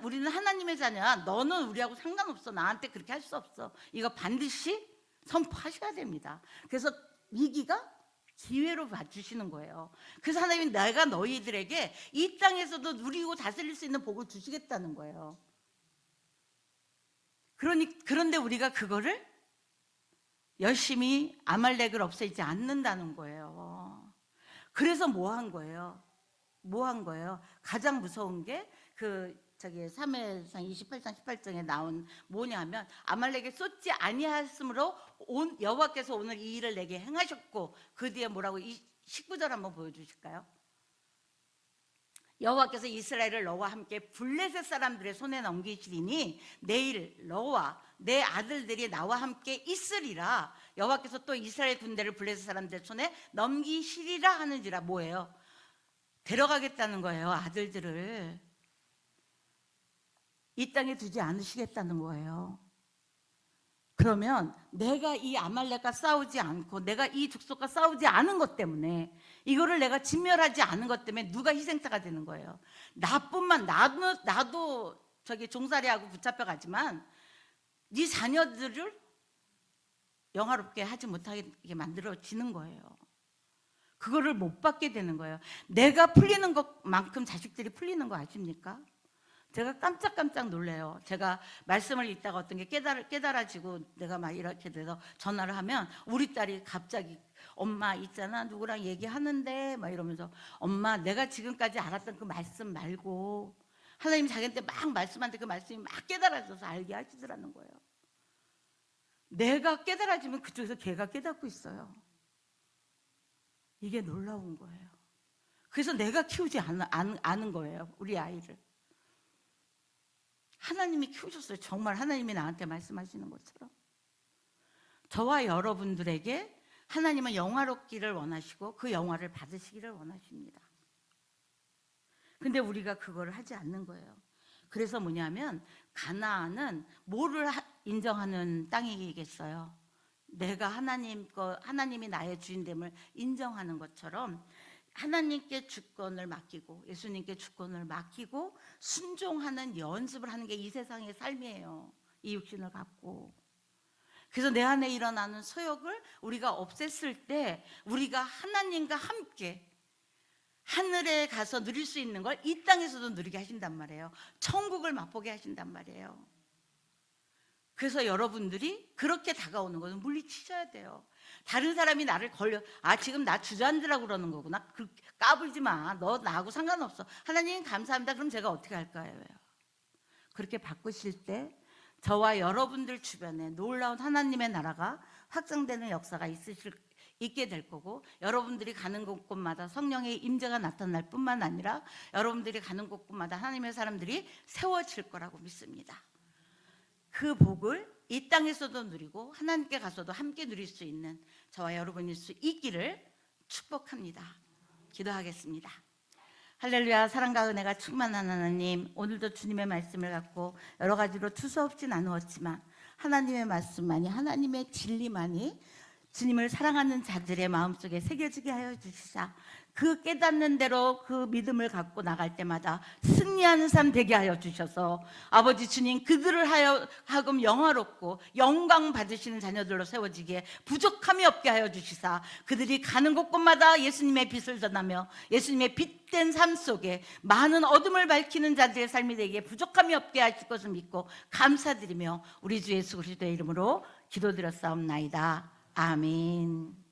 우리는 하나님의 자녀야. 너는 우리하고 상관없어. 나한테 그렇게 할 수 없어. 이거 반드시 선포하셔야 됩니다. 그래서 위기가 기회로 봐주시는 거예요. 그래서 하나님은 내가 너희들에게 이 땅에서도 누리고 다스릴 수 있는 복을 주시겠다는 거예요. 그런데 우리가 그거를 열심히 아말렉을 없애지 않는다는 거예요. 그래서 뭐 한 거예요? 가장 무서운 게 사무엘상 28장 18장에 나온 뭐냐면, 아말렉에 쏟지 아니하였으므로 여호와께서 오늘 이 일을 내게 행하셨고, 그 뒤에 뭐라고, 이 19절 한번 보여주실까요? 여호와께서 이스라엘을 너와 함께 블레셋 사람들의 손에 넘기시리니 내일 너와 내 아들들이 나와 함께 있으리라. 여호와께서 또 이스라엘 군대를 블레셋 사람들 손에 넘기시리라 하는지라. 뭐예요? 데려가겠다는 거예요. 아들들을 이 땅에 두지 않으시겠다는 거예요. 그러면 내가 이 아말렉과 싸우지 않고, 내가 이 족속과 싸우지 않은 것 때문에, 이거를 내가 진멸하지 않은 것 때문에 누가 희생자가 되는 거예요? 나도 종살이하고 붙잡혀 가지만 네 자녀들을 영화롭게 하지 못하게 만들어지는 거예요. 그거를 못 받게 되는 거예요. 내가 풀리는 것만큼 자식들이 풀리는 거 아십니까? 제가 깜짝깜짝 놀래요. 제가 말씀을 읽다가 어떤 게 깨달아지고 내가 막 이렇게 돼서 전화를 하면 우리 딸이 갑자기 엄마 있잖아, 누구랑 얘기하는데 막 이러면서, 엄마 내가 지금까지 알았던 그 말씀 말고 하나님 자기한테 막 말씀하는데 그 말씀이 막 깨달아져서 알게 하시더라는 거예요. 내가 깨달아지면 그쪽에서 걔가 깨닫고 있어요. 이게 놀라운 거예요. 그래서 내가 키우지 않은 거예요, 우리 아이를. 하나님이 키우셨어요. 정말 하나님이 나한테 말씀하시는 것처럼. 저와 여러분들에게 하나님은 영화롭기를 원하시고 그 영화를 받으시기를 원하십니다. 근데 우리가 그걸 하지 않는 거예요. 그래서 뭐냐면, 가나안은 뭐를 인정하는 땅이겠어요? 내가 하나님이 나의 주인됨을 인정하는 것처럼 하나님께 주권을 맡기고, 예수님께 주권을 맡기고 순종하는 연습을 하는 게 이 세상의 삶이에요. 이 육신을 갖고. 그래서 내 안에 일어나는 소욕을 우리가 없앴을 때 우리가 하나님과 함께 하늘에 가서 누릴 수 있는 걸 이 땅에서도 누리게 하신단 말이에요. 천국을 맛보게 하신단 말이에요. 그래서 여러분들이 그렇게 다가오는 것은 물리치셔야 돼요. 다른 사람이 나를 지금 나 주저앉으라고 그러는 거구나. 까불지 마. 너 나하고 상관없어. 하나님 감사합니다. 그럼 제가 어떻게 할까요? 그렇게 바꾸실 때 저와 여러분들 주변에 놀라운 하나님의 나라가 확장되는 역사가 있게 될 거고, 여러분들이 가는 곳곳마다 성령의 임재가 나타날 뿐만 아니라 여러분들이 가는 곳곳마다 하나님의 사람들이 세워질 거라고 믿습니다. 그 복을 이 땅에서도 누리고 하나님께 가서도 함께 누릴 수 있는 저와 여러분일 수 있기를 축복합니다. 기도하겠습니다. 할렐루야. 사랑과 은혜가 충만한 하나님, 오늘도 주님의 말씀을 갖고 여러 가지로 투수없이 나누었지만 하나님의 말씀만이, 하나님의 진리만이 주님을 사랑하는 자들의 마음속에 새겨지게 하여 주시자 그 깨닫는 대로 그 믿음을 갖고 나갈 때마다 승리하는 삶 되게 하여 주셔서 아버지 주님, 그들을 하여금 영화롭고 영광 받으시는 자녀들로 세워지기에 부족함이 없게 하여 주시사 그들이 가는 곳곳마다 예수님의 빛을 전하며 예수님의 빛된 삶 속에 많은 어둠을 밝히는 자들의 삶이 되기에 부족함이 없게 하실 것을 믿고 감사드리며 우리 주 예수 그리스도의 이름으로 기도드렸사옵나이다. 아멘.